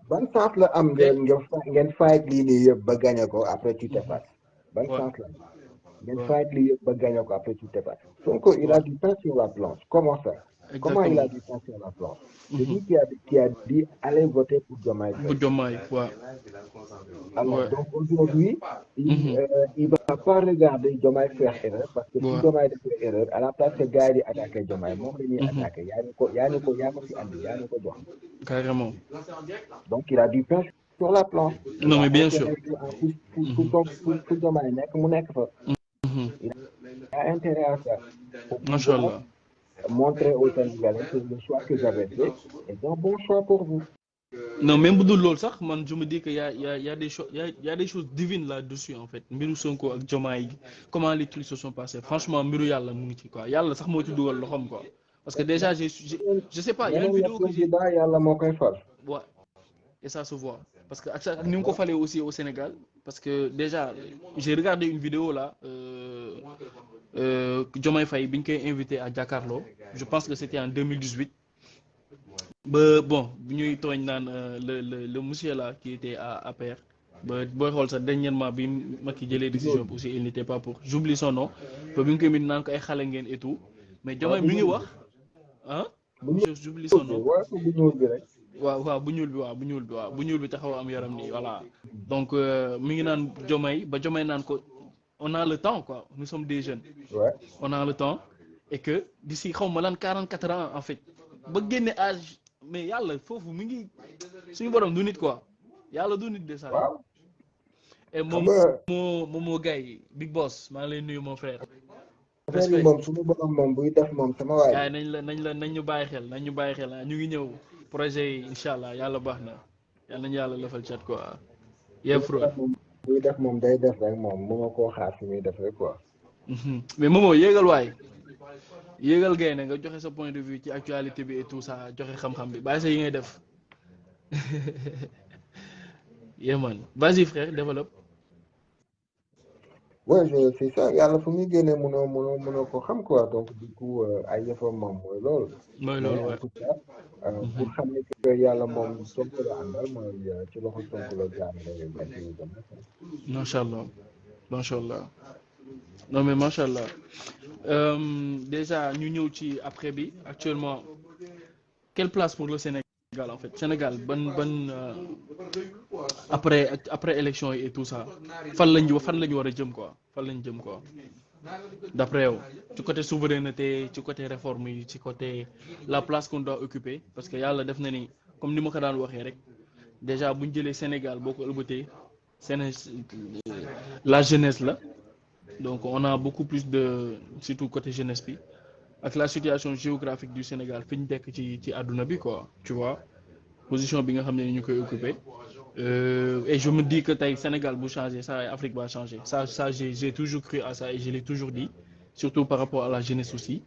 ban sens la am ngeen fayet lii nii yëpp ba gagné ko après tu t'effaces. ban sens la ngeen fayet lii yëpp ba gagné ko après tu t'effaces. Sonko il a du pain sur la planche comment ça. Exactement. Comment il a du pain sur la planche. C'est lui qui a dit allez voter pour Diomaye. Pour Diomaye, ouais. Alors donc aujourd'hui il va pas regarder Diomaye faire erreur parce que si Diomaye fait erreur à la place que gars yi di attaquer Diomaye moom la ñuy attaquer yaa ko fi andi yaa ñu ko jox. Carrément. Donc il a du pain sur la planche. Non mais bien sûr. Pour Diomaye nekk mu nekk fa. Il a intérêt à ça. Machallah. Montrer aux Sénégalais que le choix que j'avais fait est un bon choix pour vous. Non même bu dul loolu sax man je me dis que y a des choses divines là-dessus en fait mbiru Sonko ak Diomaye comment les trucs se sont passés franchement mbiru yàlla mu ngi ci quoi yàlla sax moo ci dugal loxoom quoi parce que déjà je sais pas il y a une vidéo que j'ai yàlla moo koy fal. Ouais et ça se voit parce que ak ni mu ko falee aussi au Sénégal parce que déjà j'ai regardé une vidéo là Diomaye Faye bi ñu koy invité à Jakaarlo je pense que c'était en 2018 ba bon bu ñuy tooñ naan le monsieur là qui était à APR ba booy xool sax dernièrement bi Macky jëlee décision bi aussi il n'était pas pour j'oublie son nom ba bi ñu koy mit naan ko ay xale ngeen et tout mais Diomaye mi ngi wax j'oublie son nom waaw bu ñuul bi taxaw am yaram nii voilà donc mi ngi naan Diomaye ba Diomaye naan ko on a le temps quoi nous sommes des jeunes on a le temps et que d'ici xaw ma lan 44 ans en fait ba génne âge mais yàlla foofu mi ngi suñu borom du nit quoi yàlla du nit de ça et moo gars yi Big Boss maa ngi lay nuyu mon frère affaire yi moom suñu borom moom buy def moom sama waay. gars yi nañ ñu bàyyi xel ñu ngi ñëw projet yi incha allah yàlla baax na yàlla nañu yàlla lafal cat quoi. buy def moom day def rek moom mënoo koo xaar fi muy def rek quoi. mais Momo yéegal waay yéegal gay na nga joxe sa point de vue ci actualité bi et tout ça joxe xam-xam bi bàyyi sa yi ngay def yeah man vas-y frère développe. Ouais, c'est ça yàlla fu muy génnee mënoo ko xam quoi donc du coup ay yëfam moom mooy loolu. Ouais. En tout cas pour xam ne que yàlla moom Sonko la àndal mooy ci loxo Sonko la jaarale Bassirou Diomaye. macha allah non mais macha allah déjà ñu ñëw ci après bi actuellement quelle place pour le Sénégal en fait Sénégal ban après élection et tout ça fan lañu war a jëm quoi d'après yow ci côté souveraineté ci côté réforme yi ci côté la place qu'on doit occuper parce que yàlla def na ni comme ni ma ko daan waxee rek déjà bu ñu jëlee Sénégal boo ko ëlbatee la jeunesse là donc on a beaucoup plus de surtout côté jeunesse bi avec la situation géographique du Sénégal fi ñu dekk ci àdduna bi quoi tu vois position bi nga xam ne ni ñu koy occuper et je me dis que tey Sénégal bu changer ça Afrique va changer ça j'ai toujours cru à ça et je l'ai toujours dit surtout par rapport à la jeunesse aussi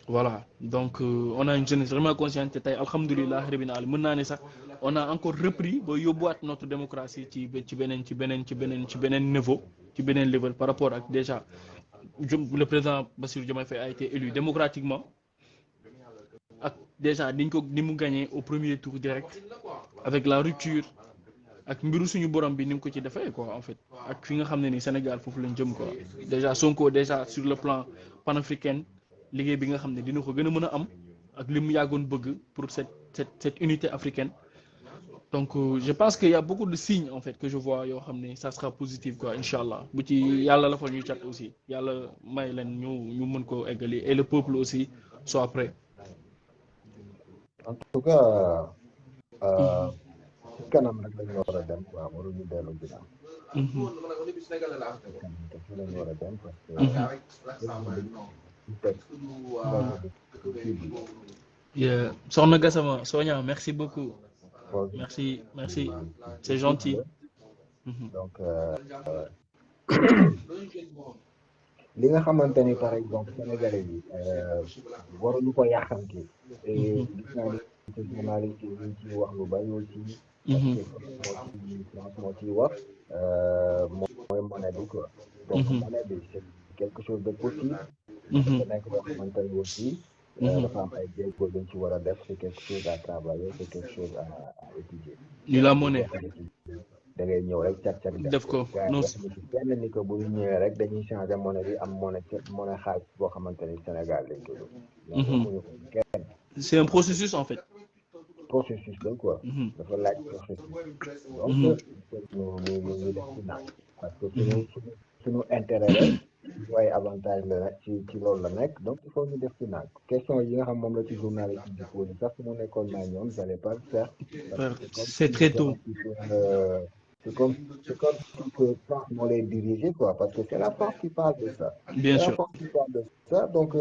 voilà donc on a une jeunesse vraiment consciente te tey alhamdulilah rabbil alamin mën naa ne sax on a encore repris ba yóbbuwaat notre démocratie ci beneen niveau ci beneen level par rapport ak déjà le président Bassirou Diomaye Faye a été élu démocratiquement ak déjà ni mu gagné au premier tour direct avec la rupture ak mbiru suñu borom bi ni mu ko ci defee quoi en fait ak fi nga xam ne ni Sénégal foofu lañ jëm quoi déjà Sonko déjà sur le plan panafricain liggéey bi nga xam ne dina ko gën a mën a am ak li mu yàggoon bëgg pour cette unité africaine donc je pense qu'il y a beaucoup de signes en fait que je vois yoo xam ne ça sera positif quoi inchallah bu ci yàlla la fa ñuy cat aussi yàlla may leen ñu mën ko eggali et le peuple aussi soit prêt. En tout cas ci kanam rek lañu war a dem quoi waruñu dellu ginnaaw. ci lañu war a dem Soxna Gassama Sonia merci beaucoup. Merci c'est gentil. Donc li nga xamante ni par exemple Sénégalais yi waruñu ko yàqamti et gis naa ni journaliste yi ñu ciy wax lu bari aussi parce que moo ciy wax mooy monnaie bi quoi donc monnaie bi c'est quelque chose de possible dafa nekk loo xamante ni aussi dafa am ay jéego dañ ci war a def c'est quelque chose à travailler c'est quelque chose à étudier ni la monnaie da ngay ñëw rek cag def ko non benn ni ko bu ñu ñëwee rek dañuy changer monnaie bi am monnaie xaalis boo xamante ni Sénégal lañ ko kenn c'est un processus en fait processus la quoi dafa laaj processus donc ñu def ci naan parce que suñu intérêt la waaye avantage la nag ci loolu la nekk donc il faut ñu def ci naan question yi nga xam moom la ci journaliste di posé sax su mu nekkoon naa ñoom j'allais pas le faire c'est très tôt c'est comme que France moo lay diriger quoi parce que c'est la France qui parle de ça. Bien sûr. La France qui parle de ça donc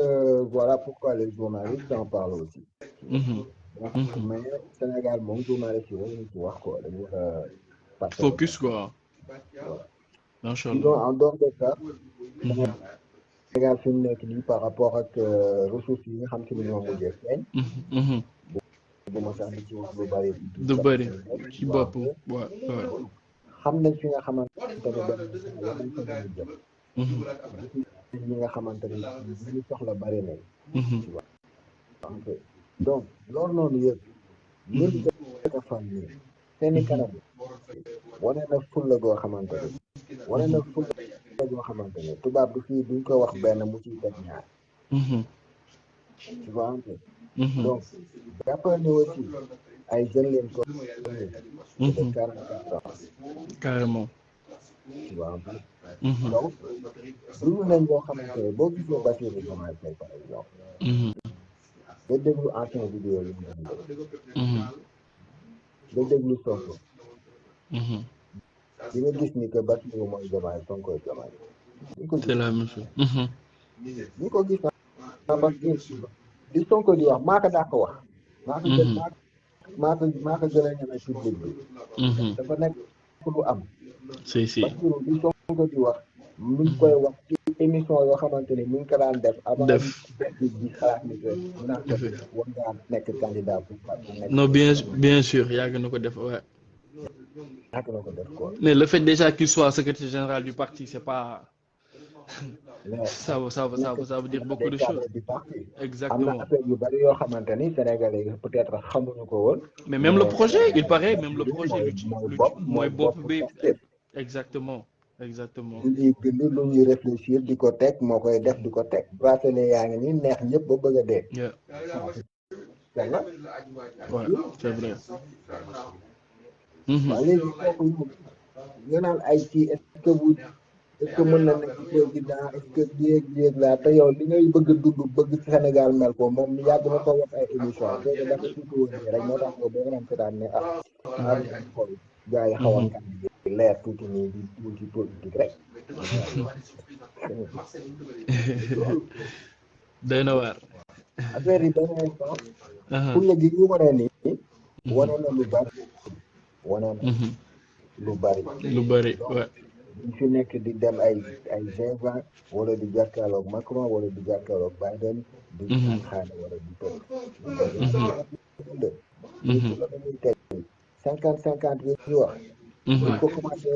voilà pourquoi les journalistes en parlent aussi. Mais Sénégal moom journaliste yi waruñu ci wax quoi dañu war a focus quoi. Voilà. Sinon en dehors de ça. Sénégal fi mu nekk nii par rapport ak ressources yi nga xam te ne ñoo mujjee feeñ. bu ma sax di ci wax lu bari. du bari ci bopp waaw. xam nañ fi nga xamante ne benn war nañ ko mën a jëm. ñi nga xamante ne ñu soxla bari nañ. tu vois donc loolu noonu yëpp. ñun dafa fan nii seeni kanam wane na fulla goo xamante ne wane na fulla goo xamante ne tubaab du fii duñ ko wax benn mu ciy teg ñaar. tu vois un peu. donc jàppal ne aussi ay jeunes leen ko de 44 ans. Carrément. tu vois un peu. donc dund nañ loo xamante ne boo gisee Bassirou Diomaye Faye par exemple. nga déglu ancien vidéo yi mu nga déglu Sonko. di nga gis ni que Bassirou mooy Diomaye Sonko Diomaye. c'est la même chose. ñu ko gis na parce que di Sonko di wax maa ko dàq wax maa ko gën maa ko gën a ñeme public bi dafa nekk lu am si parce que di Sonko di wax mu ngi koy wax ci émission yoo xamante ni mu ngi ko daan def avant di xalaat ni que naan ko war ngaa nekk candidat pour nekk non bien sûr yàgg na ko def ouais. yàgg na ko def quoi mais le fait déjà qu'il soit secrétaire général du parti c'est pas ça veut dire beaucoup de choses. Exactement. am na affaire yu bari yoo xamante ni Sénégalais yi peut-être xamuñu ko woon. mais même le projet il paraît même le projet mooy bopp bi exactement. lu ñuy bind lu ñuy réfléchir di ko teg moo koy def di ko teg bracelet yaa ngi nii neex ñëpp ba bëgg a dee. Ouais, c'est vrai. waaw léegi kooku ñu naan ay ci est-ce que mën na nekk président est-ce que jéeg laa te yow li ngay bëgg dund bëgg Sénégal mel ko moom yàgg na ko wax ay émission te dafa tuuti woon nii rek moo tax ko boo xam seetaan ne xool gars yi xawoon kan bi leer tuuti nii di tuuti politique rek day na waar affaire yi benn instant pour la gi ñu wane nii wane na lu bari wane na lu bari ouais. ñu fi nekk di dem ay G20 wala di jàkkaarloog Macron wala di jàkkaarloog Biden di xaane wala di toog la dañuy teg 50-50 yi ñu wax ñu ko commencé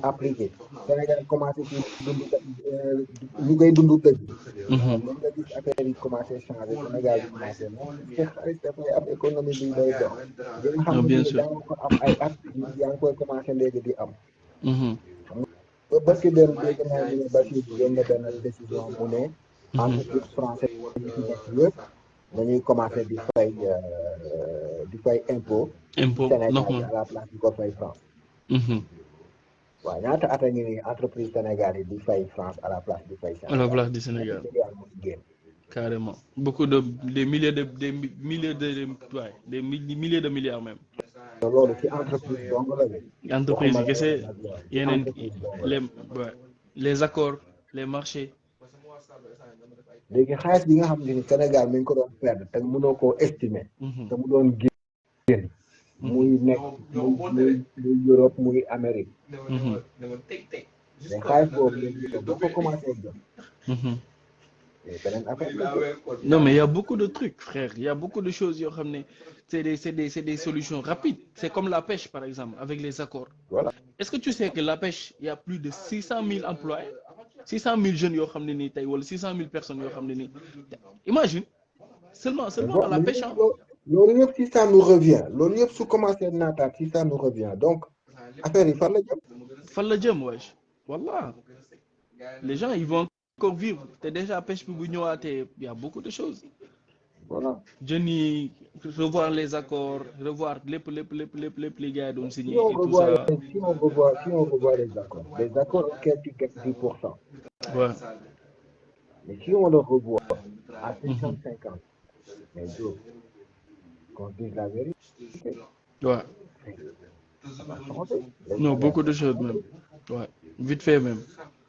appliqué Sénégal commencé ci dund ñu koy dund dëgg moom nga gis affaire yi commencé changé Sénégal bi commencé moom xaalis dafay am économie bi day dox di nga xam ne daa ko am ay at yaa ngi koy commencé léegi di am parce que dem dégg naa ñu ne Bachir jël na benn décision mu ne entreprise français yi fi nekk yëpp dañuy commencé di fay impôt Sénégal à la place di ko fay France waaw ñaata at a ngi nii entreprise Sénégal yi di fay France à la place di fay Sénégal à la place du Sénégal carrément beaucoup des milliers de milliards même loolu ci entreprise dong la entreprise yi kese yeneen les accords les marchés léegi xaalis bi nga xam ne ni Sénégal mi ngi ko doon perdre te mënoo koo estimer te mu doon génn muy nekk muy Europe muy Amérique mais xaalis boobu léegi boo ko commencé jot non mais il y a beaucoup de trucs frère il y a beaucoup de choses yoo xam ne c'est des solutions rapides c'est comme la pêche par exemple avec les accords voilà est-ce que tu sais que la pêche il y a plus de 600 000 employés 600 000 jeunes yoo xam ne nii tey wala 600 000 personnes yoo xam ne nii imagine seulement à la pêche loolu yëpp si ça nous revient loolu yëpp su commencé naataat si ça nous revient donc affaire yi fan la jëm wesh wallah les gens ils vont encore vivre te déjà pêche bi bu ñëwaatee il y a beaucoup de choses voilà jeunes yi revoir les accords revoir lépp les gars doon signé et tout ça si on revoit les accords auxquels tu gagnes 10%. Ouais. Mais si on le revoit à 50-50 mais qu'on dise la vérité. Ouais. Non, beaucoup de choses même. Ouais, vite fait même.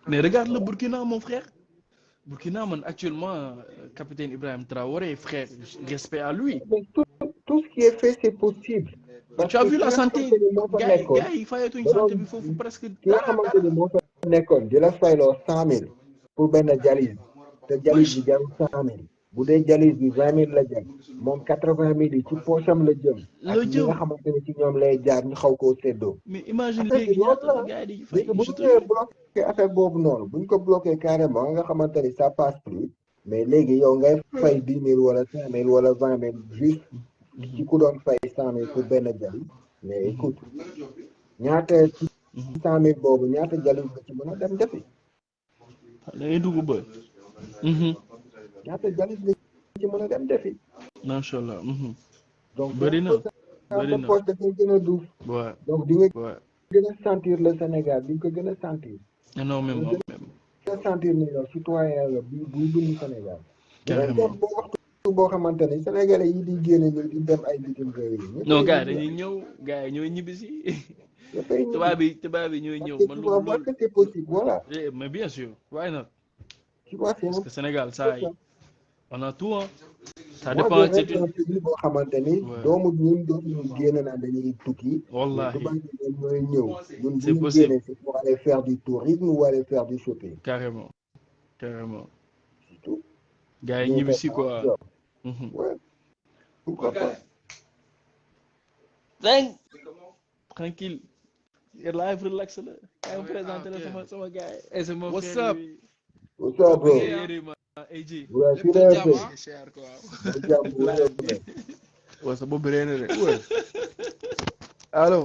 Mais regarde le Burkina, mon frère. Burkina, actuellement, capitaine Ibrahim Traoré, frère, respect à lui. Mais tout ce qui est fait, c'est possible. Tu as vu la santé, gars, il fallait une santé, il faut presque... Tu as commencé de mon école, je l'ai fait 100 000 pour ben dialyse. Te dialyse bi jarul 100 000. Bu dee dialyse bi 20 000 la jëm moom 80 000 yi ci poosam la jëm. ak ñi nga xamante ne ci ñoom lay jaar ñu xaw koo séddoo. mais imagine léegi ñaata gars yi di fay. bu ñu bloqué affaire boobu noonu bu ñu ko bloqué carrément nga xamante ni ça passe plus mais léegi yow ngay fay 10 000 wala 5 000 wala 20 000 juste ci ku doon fay 100 000 pour benn dialyse mais écoute ñaata ci 100 000 boobu ñaata dialyse la ci mën a dem defi. da ngay dugg ba. ñaata jalis la ci mën a dem defi. macha allah. donc bëri na poche dafay gën a duuf. waaw donc di nga gën a sentir le Sénégal di nga ko gën a sentir. énormément même. gën a sentir ni yow citoyen la buy dund Sénégal. carrément boo waxtu boo xamante ne Sénégalais yi di génne ñu di dem ay bitim réew yi. non gars dañuy ñëw gars yi ñooy ñibbi si. tubaab yi ñooy ñëw. man loolu c'est possible voilà. mais bien sûr why not. Tu vois, c'est parce que Sénégal ça on a tout hein. Ça moi dépend de rek un pays boo xamante ni doomu ñun dootuñu génn naan dañuy tukki. wallahi tubaab yi ñoom ñooy ñëw ñun bu c'est ñu possible génnee c'est pour aller faire du tourisme ou aller faire du shopping. carrément C'est tout. gars yi ñibbi si quoi. Ouais. Pourquoi pas. Tranquille. Live relax là. Kay présenté la sama gars yi. C'est mon What's frère up? lui. What's up, bro? AJ. Ouais, Lépp fii ci la jàmm, ëppee. ah? Cher quoi. Ba jàmm bu wér la. Ouais, sa bopp bi rëy na de. Ouais. Allo.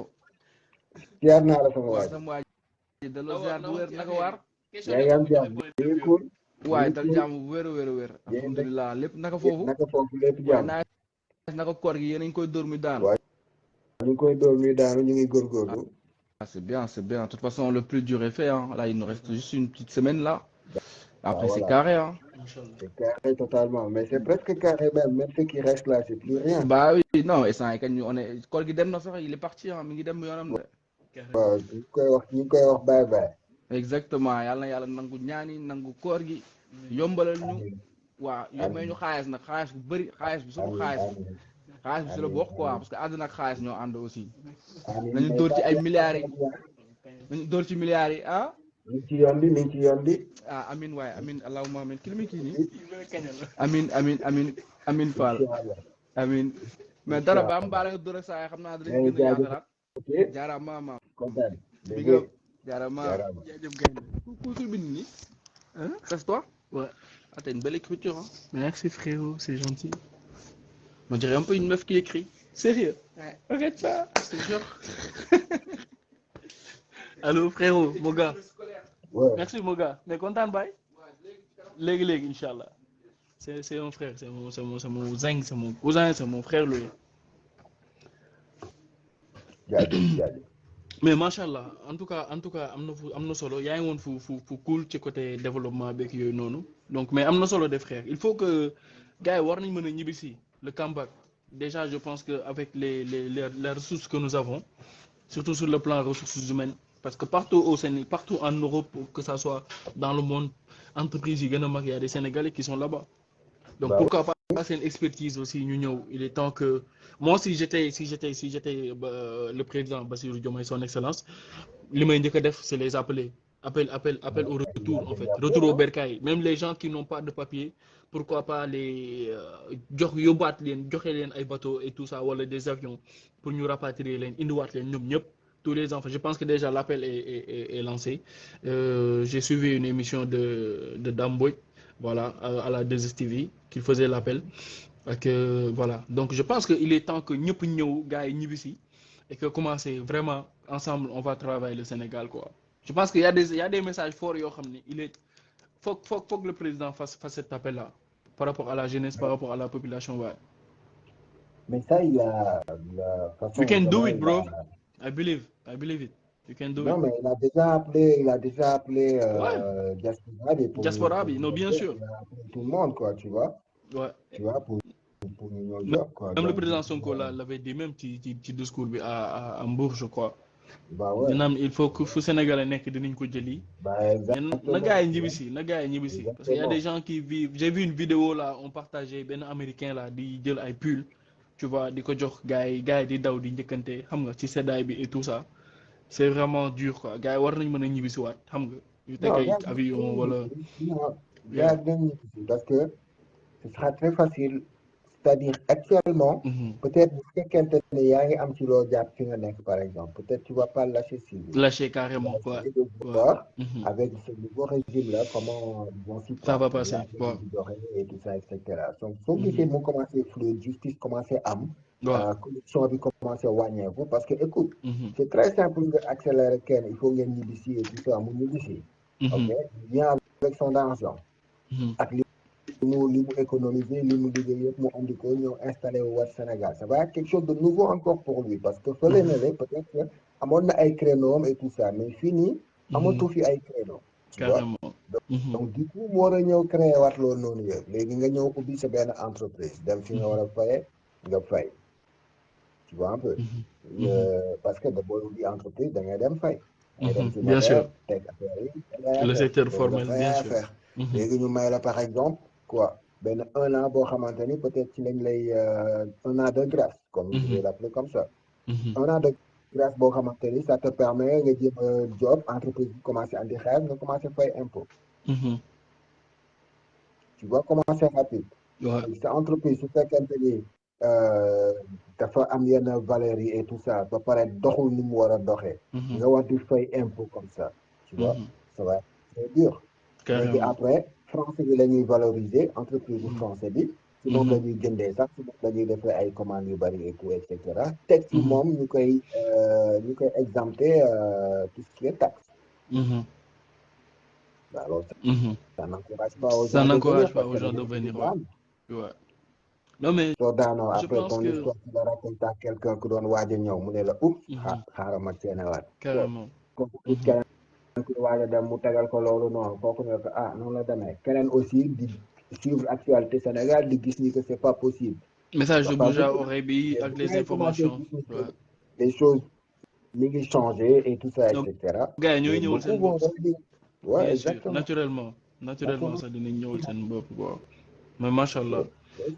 Ziar naa la sama Waaw waay. sama waa ji delloo ziar bu wér naka waar. yaa ngi am jàmm ñu ngi cool. waaye dal jàmm bu wér a wér a wér. Yéen alhamdulilah lépp naka foofu. naka foofu lépp waaye jàmm. naa naka koor gi yéen a ngi koy dóor mi daanu. Waaye ñu ngi koy dóor muy daanu ñu ngi góorgóorlu. Ah, c'est bien, c'est bien. De toute façon, le plus dur est fait. Hein. Là, il nous reste juste une petite semaine là. Après, Bah, c'est voilà. carré. Hein. C'est carré totalement. Mais c'est presque carré même. Même ce qui reste là, c'est plus rien. Bah oui, non, et ça, on est. Koor gi dem na sax, il est parti. Hein. Mi ngi dem yoonam de. Waaw ñu ngi koy wax bye bye. Exactement. Yàlla na yàlla nangu ñaani nangu koor gi. Yombalal ñu. waaw yombee ñu xaalis nag xaalis bu bëri xaalis bi surtout xaalis bi. xaalis bi si la bokk quoi parce que àdduna ak xaalis ñoo ànd aussi. nañu dóor ci ay milliards yi. nañu dóor ci milliards yi ah. mi ngi ci yoon bi mi ngi ci yoon bi. ah amin waaye amin allahumma amin kii mi kii nii. amin Fall. amin mais dara ba am baale nga dóor ak saa yi xam naa dinañ gën a yaatalaat. jaaraama maam. kontaan. big up jaaraama. jaajëf gaynde ku bind nii. c'est toi. Ouais. Ah, t'as une belle écriture. Hein. Merci frérot, c'est gentil. On dirait un peu une meuf qui écrit. Sérieux? Ouais. Arrête ça. Je te jure. Allô frérot, mon gars. Ouais. Merci mon gars. Mais content bye. Légui, Inch'Allah. C'est mon frère, c'est mon zing, c'est mon cousin, c'est mon frère lui. jaajëf. Mais machallah, en tout cas amna solo yaa ngi woon fu cool ci côté développement beeg yooyu noonu donc mais amna solo des frères il faut que gars yi war nañ mën a ñibbisi le comeback déjà je pense que avec les ressources que nous avons surtout sur le plan ressources humaines parce que partout au Sénégal partout en Europe que ça soit dans le monde entreprises yi gën a mag y a des Sénégalais qui sont là-bas donc bah, pourquoi pas c'est une expertise aussi ñu ñëw il est temps que moi si j'étais le président Bassirou Diomaye son excellence li may njëkk a def c'est les appeler appel au retour en fait retour au bercail même les gens qui n'ont pas de papier pourquoi pas les jox yóbbaat leen joxe leen ay bateaux et tout ça wala des avions pour ñu rapatrier leen indiwaat leen ñoom ñëpp tous les enfants je pense que déjà l'appel est lancé j'ai suivi une émission de Dame Mbodj voilà à la 2STV qui faisait l'appel voilà donc je pense que il est temps que ñëpp ñëw gars yi ñibbisi et que commencer vraiment ensemble on va travailler le Sénégal quoi je pense qu'il y a des messages forts yoo xam ne il est faut que le président fasse cet appel là par rapport à la jeunesse par rapport à la population ouais. Mais ça il a façon you can do it bro I believe it you can do it. Non mais il a déjà appelé ouais. diaspora bi non bien sûr tout le monde quoi tu vois. Ouais. Tu vois pour ñu ñoo jox quoi. Même le président Sonko l'avait dit même ci discours bi à Mbour je crois. Bah ouais. Il faut que fu Sénégalais nekk dinañ ko jëli. Na gars yi ñibbisi parce qu'il y a des gens qui vivent j'ai vu une vidéo là on partageait benn américain là di jël ay pull tu vois di ko jox gars yi di daw di njëkkante xam nga ci seddaay bi et tout ça c'est vraiment dur quoi gars yi war nañ mën a ñibbisi waat xam nga. ñu teg ay avion wala. gars yi dañ ñibbisi parce que ce sera très facile c'est-à-dire actuellement peut-être bu fekkente ne yaa ngi am ci loo jàpp fi nga nekk par exemple peut-être tu vas pas lâcher si lâcher carrément quoi avec ce nouveau régime là comment ils vont s'y ça va passer et tout ça et cetera donc soo gisee mu commencé fluide justice commencé am corruption bi commencé wàññeeku parce que écoute c'est très simple nga accélérer kenn il faut ngeen ñibbisi et tout ça mu ñibbisi ok vient avec son argent ak li mu économiser li mu liggéey yëpp mu andi ko ñëw installé wu wat Sénégal ça va être quelque chose de nouveau encore pour lui parce que fële na le peut-être que amoon na ay créneaux et tout ça mais fii nii amatu fi ay créneaux tu vois donc du coup mu war a ñëw créer waat loolu noonu yëpp léegi nga ñëw ubbi sa benn entreprise dem fi nga war a faye nga fay tu vois un peu parce que da booy ubbi entreprise da ngay dem fay bien sûr teg affaire yi le secteur formel bien sûr léegi ñu may la par exemple quoi benn 1 an boo xamante ni peut-être ci lañ lay 1 an de grâce comme je vais l'appeler comme ça 1 an de grâce boo xamante ni ça te permet nga jéem a job entreprise bi commencé andi xaalis nga commencé fay impôt tu vois comment c'est rapide sa entreprise su fekkente ni dafa am yenn valeurs yi et tout ça ba pare doxul ni mu war a doxee nga war di fay impôt comme ça tu vois ça va c'est dur léegi après français bi la ñuy valoriser entreprise bu français bi ci moom la ñuy jëndee sax ci moom la ñuy defee ay commandes yu bari et tout et cetera teg ci moom ñu koy exempter tout ce qui est taxe alors ça n'encourage pas aux gens de venir non mais soo daanoo après ton histoire tu la racontes à quelqu'un ku doon waaj a ñëw mu ne la xaaral ma ceenewaat carrément kooku keneen ku waaj a dem mu tegal ko loolu noonu kooku ne ko noonu la demee keneen aussi di suivre actualité Sénégal di gis ni que c'est pas possible message de bouche à oreille bi ak les informations les choses mi ngi changer et tout ça et cetera gars yi ñooy ñëwal seen bopp ouais exactement naturellement sax dinañ ñëwal seen bopp quoi mais macha allah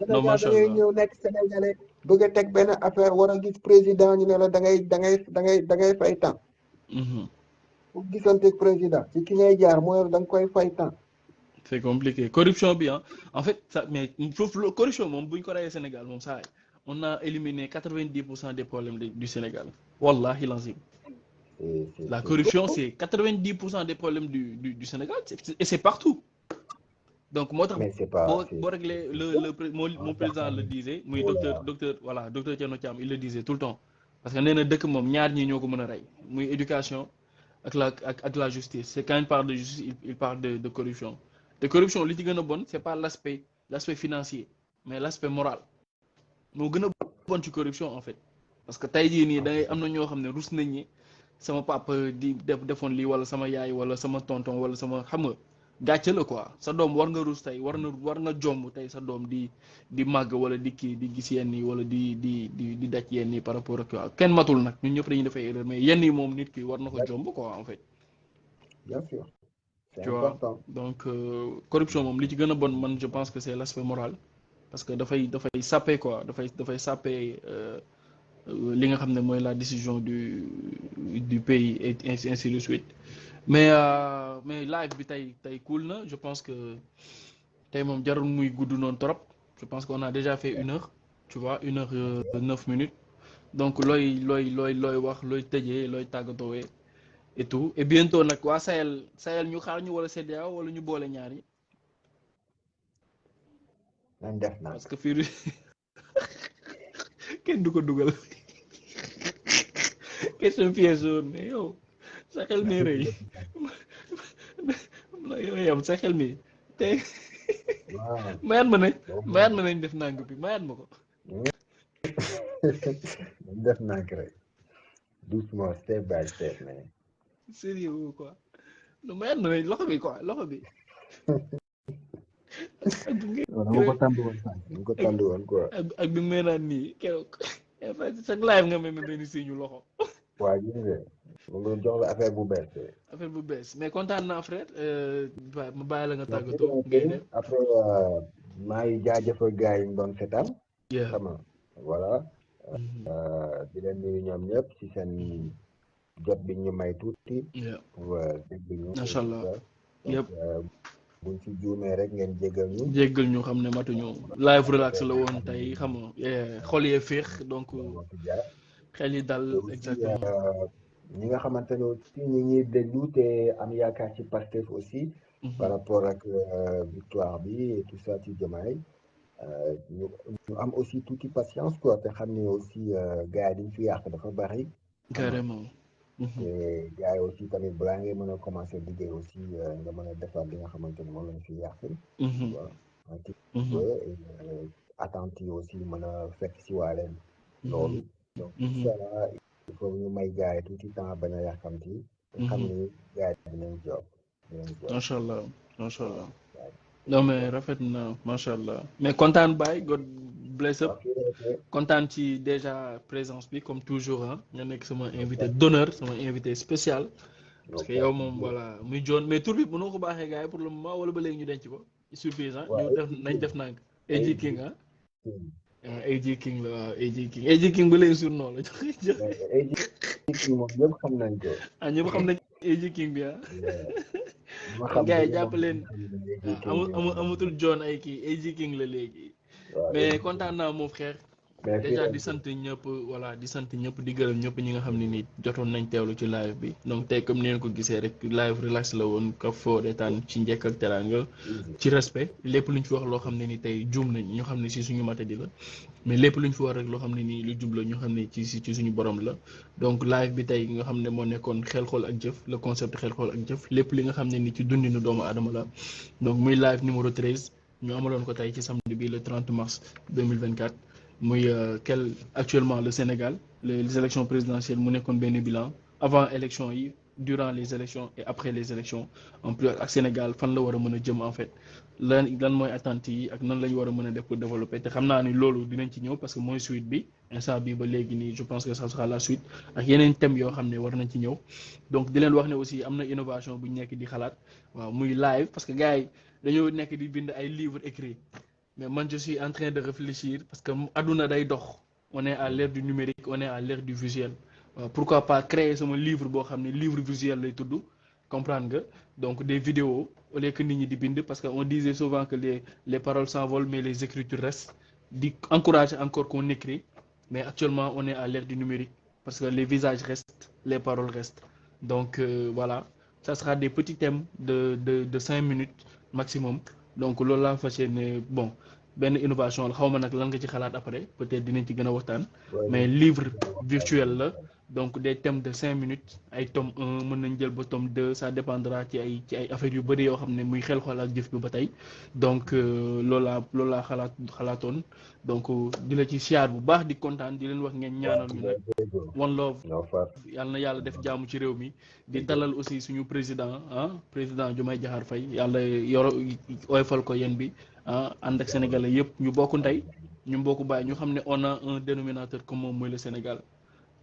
non macha allah da ngay ñëw nekk sénégalais bëgg a teg benn affaire war a gis président ñu ne la da ngay fay temps pour gisante président ci ki ngay jaar mooy da nga koy fay temps c'est compliqué corruption bi en fait ça mais foofu corruption moom bu ñu ko rayee Sénégal moom saa on a éliminé 90% des problèmes du Sénégal wallahi lazim la corruption c'est 90% des problèmes du Sénégal et c'est partout donc moo tax boo réglé mon président le disait muy docteur Thierno Thiam il le disait tout le temps parce que nee na dëkk moom ñaar ñi ñoo ko mën a rey muy éducation ak la justice c'est quand il parle de justice il parle de corruption te corruption li ci gën a bon c'est pas l'aspect financier mais l'aspect moral moo gën a bon ci corruption en fait parce que tey jii nii da ngay am na ñoo xam ne rus nañ ñi sama papa di defoon lii wala sama yaay wala sama tonton wala sama xam nga gàcce la quoi sa doom war nga rus tey war nga jomb tey sa doom di màgg wala di kii di gis yenn yi wala di daj yenn yi par rapport ak kenn matul nag ñun ñëpp dañuy def ay erreur mais yenn yi moom nit ki war na ko jomb quoi en fait. Bien sûr. Tu vois donc corruption moom li ci gën a bon man je pense que c'est l'aspect moral parce que dafay saper quoi dafay saper li nga xam ne mooy la décision du pays et ainsi de suite mais live bi tey cool na je pense que tey moom jarul muy gudd noonu trop je pense qu'on a déjà fait 1 heure tu vois 1 heure 9 minutes donc looy wax looy tëjee looy tàggatoowee et tout et bientôt nag waa Sahel ñu xaar ñu wala CEDEAO wala ñu boole ñaar yi nañ def na parce que fii kenn du ko dugal question piège woon mais yow sa xel mi rëy yow yam sa xel mi te mayaat ma nañ def nang bi mayaat ma ko nañ def nang rek doucement step by step mais sérieux quoi lu mayaat ma nañ loxo bi quoi loxo bi dama ko tànd woon quoi ak bi may naan nii keroog chaque live nga mel ne benn signe loxo waa gis nga mu ngi jox la affaire bu bees mais kontaan naa frère ma bàyyi la nga tàggatoo ngay ne après maa ngi jaajëfal gars yi ñu doon seetaan xam nga voilà di leen nuyu ñoom ñëpp ci seen jot bi ñu may tuuti pour déglu ñu macha allah yëpp buñ ci juumee rek ngeen jéggal ñu xam ne matuñu live relax la woon tey xam nga xol yee féex donc xel yi dal exactement ñi nga xamante ne aussi ñi ngi déglu te am yaakaar ci Pastef aussi par rapport ak victoire bi et tout ça ci Diomaye ñu am aussi tuuti patience quoi te xam ne aussi gars yi diñ fi yàq dafa bari carrément te gars yi aussi tamit balaa ngay mën a commencer liggéey aussi nga mën a defar li nga xamante ne moom lañ fi yàq attente yi aussi mën a fekk si waaleen loolu donc inchaallah il faut ñu may gars yi tuuti temps bañ a yàkkamti te xam ni gars yi dinañ job macha allah non mais rafet na macha allah mais kontaan baay God bless up kontaan ci déjà présence bi comme toujours nga nekk sama invité d'honneur sama invité spécial parce que yow moom voilà muy John mais tur bi mënoo ko baaxee gars yi pour le moment wala ba léegi ñu denc ko surprise ah ñu def nañ def nànk AJ King ah AJ King la waaw AJ King ba léegi surnom la AJ King moom ñëpp xam nañ ko ñëpp xam nañ AJ King bi gars yi jàpp leen amatul John ay kii AJ King la léegi mais kontaan naa mon frère déjà di sant ñëpp voilà di sant ñëpp di gërëm ñëpp ñi nga xam ne nii jotoon nañ teewlu ci live bi donc tey comme ni ngeen ko gisee rek live relax la woon ka foo reetaan ci njëkk ak teraanga ci respect lépp lu ñu fi wax loo xam ne ni tey juum nañ ñu xam ne si suñu matadi la mais lépp lu ñu fi wax rek loo xam ne nii lu jub la ñu xam ne ci suñu borom la donc live bi tey nga xam ne moo nekkoon xel xool ak jëf le concept xel xool ak jëf lépp li nga xam ne ni ci dundinu doomu aadama la donc muy live numéro 13 ñu amaloon ko tey ci samedi bi le 30 mars 2024 muy actuellement le Sénégal les élections présidentielles mu nekkoon benn bilan avant élection yi durant les élections et après les élections en plus ak Sénégal fan la war a mën a jëm en fait lan mooy attentes yi ak nan la ñu war a mën a def pour développer te xam naa ni loolu dinañ ci ñëw parce que mooy suite bi instant bi ba léegi nii je pense que ça sera la suite ak yeneen thèmes yoo xam ne war nañ ci ñëw donc di leen wax ne aussi am na innovation bu ñu nekk di xalaat waaw muy live parce que gars yi dañoo nekk di bind ay livres écrits mais moi je suis en train de réfléchir parce que aduna day dox on est à l'ère du numérique on est à l'ère du visuel pourquoi pas créer sama livre boo xam ne livre visuel lay tudd comprendre nga donc des vidéos au lieu que nit ñi di bind parce que on disait souvent que les paroles s'envolent mais les écritures restent di encourager encore qu'on écrit mais actuellement on est à l'ère du numérique parce que les visages restent les paroles restent donc voilà ça sera des petits thèmes de 5 minutes maximum donc loolu laa fas yéene bon benn innovation la xaw ma nag lan nga ci xalaat après peut-être dinañ ci gën a waxtaan mais livre virtuel la donc des thèmes de 5 minutes ay tome 1 mën nañ jël ba tome 2 ça dépendra ci ay affaires yu bëri yoo xam ne muy xel xool ak jëf bi ba tey donc loolu laa xalaatoon donc di la ci siyaar bu baax di kontaan di leen wax ngeen ñaanal ñu nag one love yàlla na yàlla def jaamu ci réew mi di dalal aussi suñu président président Diomaye Diakhar Faye yàlla yoro oyofal ko yéen bi ànd ak sénégalais yëpp ñu bokk ndey ñu bokk bàyyi ñu xam ne on a un dénominateur commun mooy le Sénégal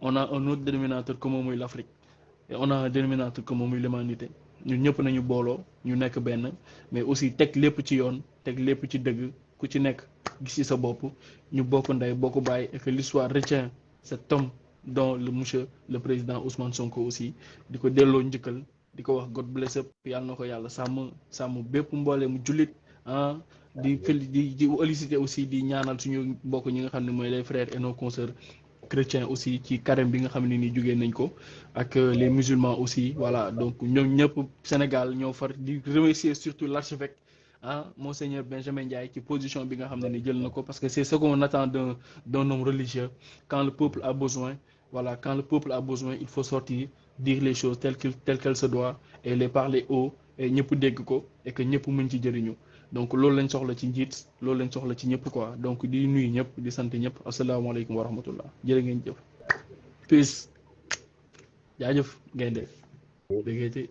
on a un autre dénominateur commun mooy l'Afrique et on a un dénominateur commun mooy l'humanité ñun ñëpp nañu booloo ñu nekk benn mais aussi teg lépp ci yoon teg lépp ci dëgg ku ci nekk gis ci sa bopp ñu bokk ndey bokk bàyyi et que l'histoire retient cet homme dont le président Ousmane Sonko aussi di ko delloo njëkkal di ko wax God bless up yàlla na ko yàlla sàmm bépp mboolee mu jullit di féliciter aussi di ñaanal suñu mbokk ñi nga xam ne mooy les frères et nos consoeurs chrétiens aussi ci carême bi nga xam ne ni jógee nañ ko ak les musulmans aussi voilà donc ñoom ñëpp Sénégal ñoo far di remercier surtout l'archevêque Monseigneur Benjamin Ndiaye ci position bi nga xam ne ni jël na ko parce que c'est ce qu'on attend d'un homme religieux quand le peuple a besoin il faut sortir dire les choses telles qu'elles se doivent et les parler haut et ñëpp dégg ko et que ñëpp mën ci jëriñu donc loolu lañ soxla ci njiit loolu lañ soxla ci ñëpp quoi donc di nuyu ñëpp di sant ñëpp asalaamaaleykum wa rahmatullah jërë ngeen jëf peace jaajëf gaynde déggeeti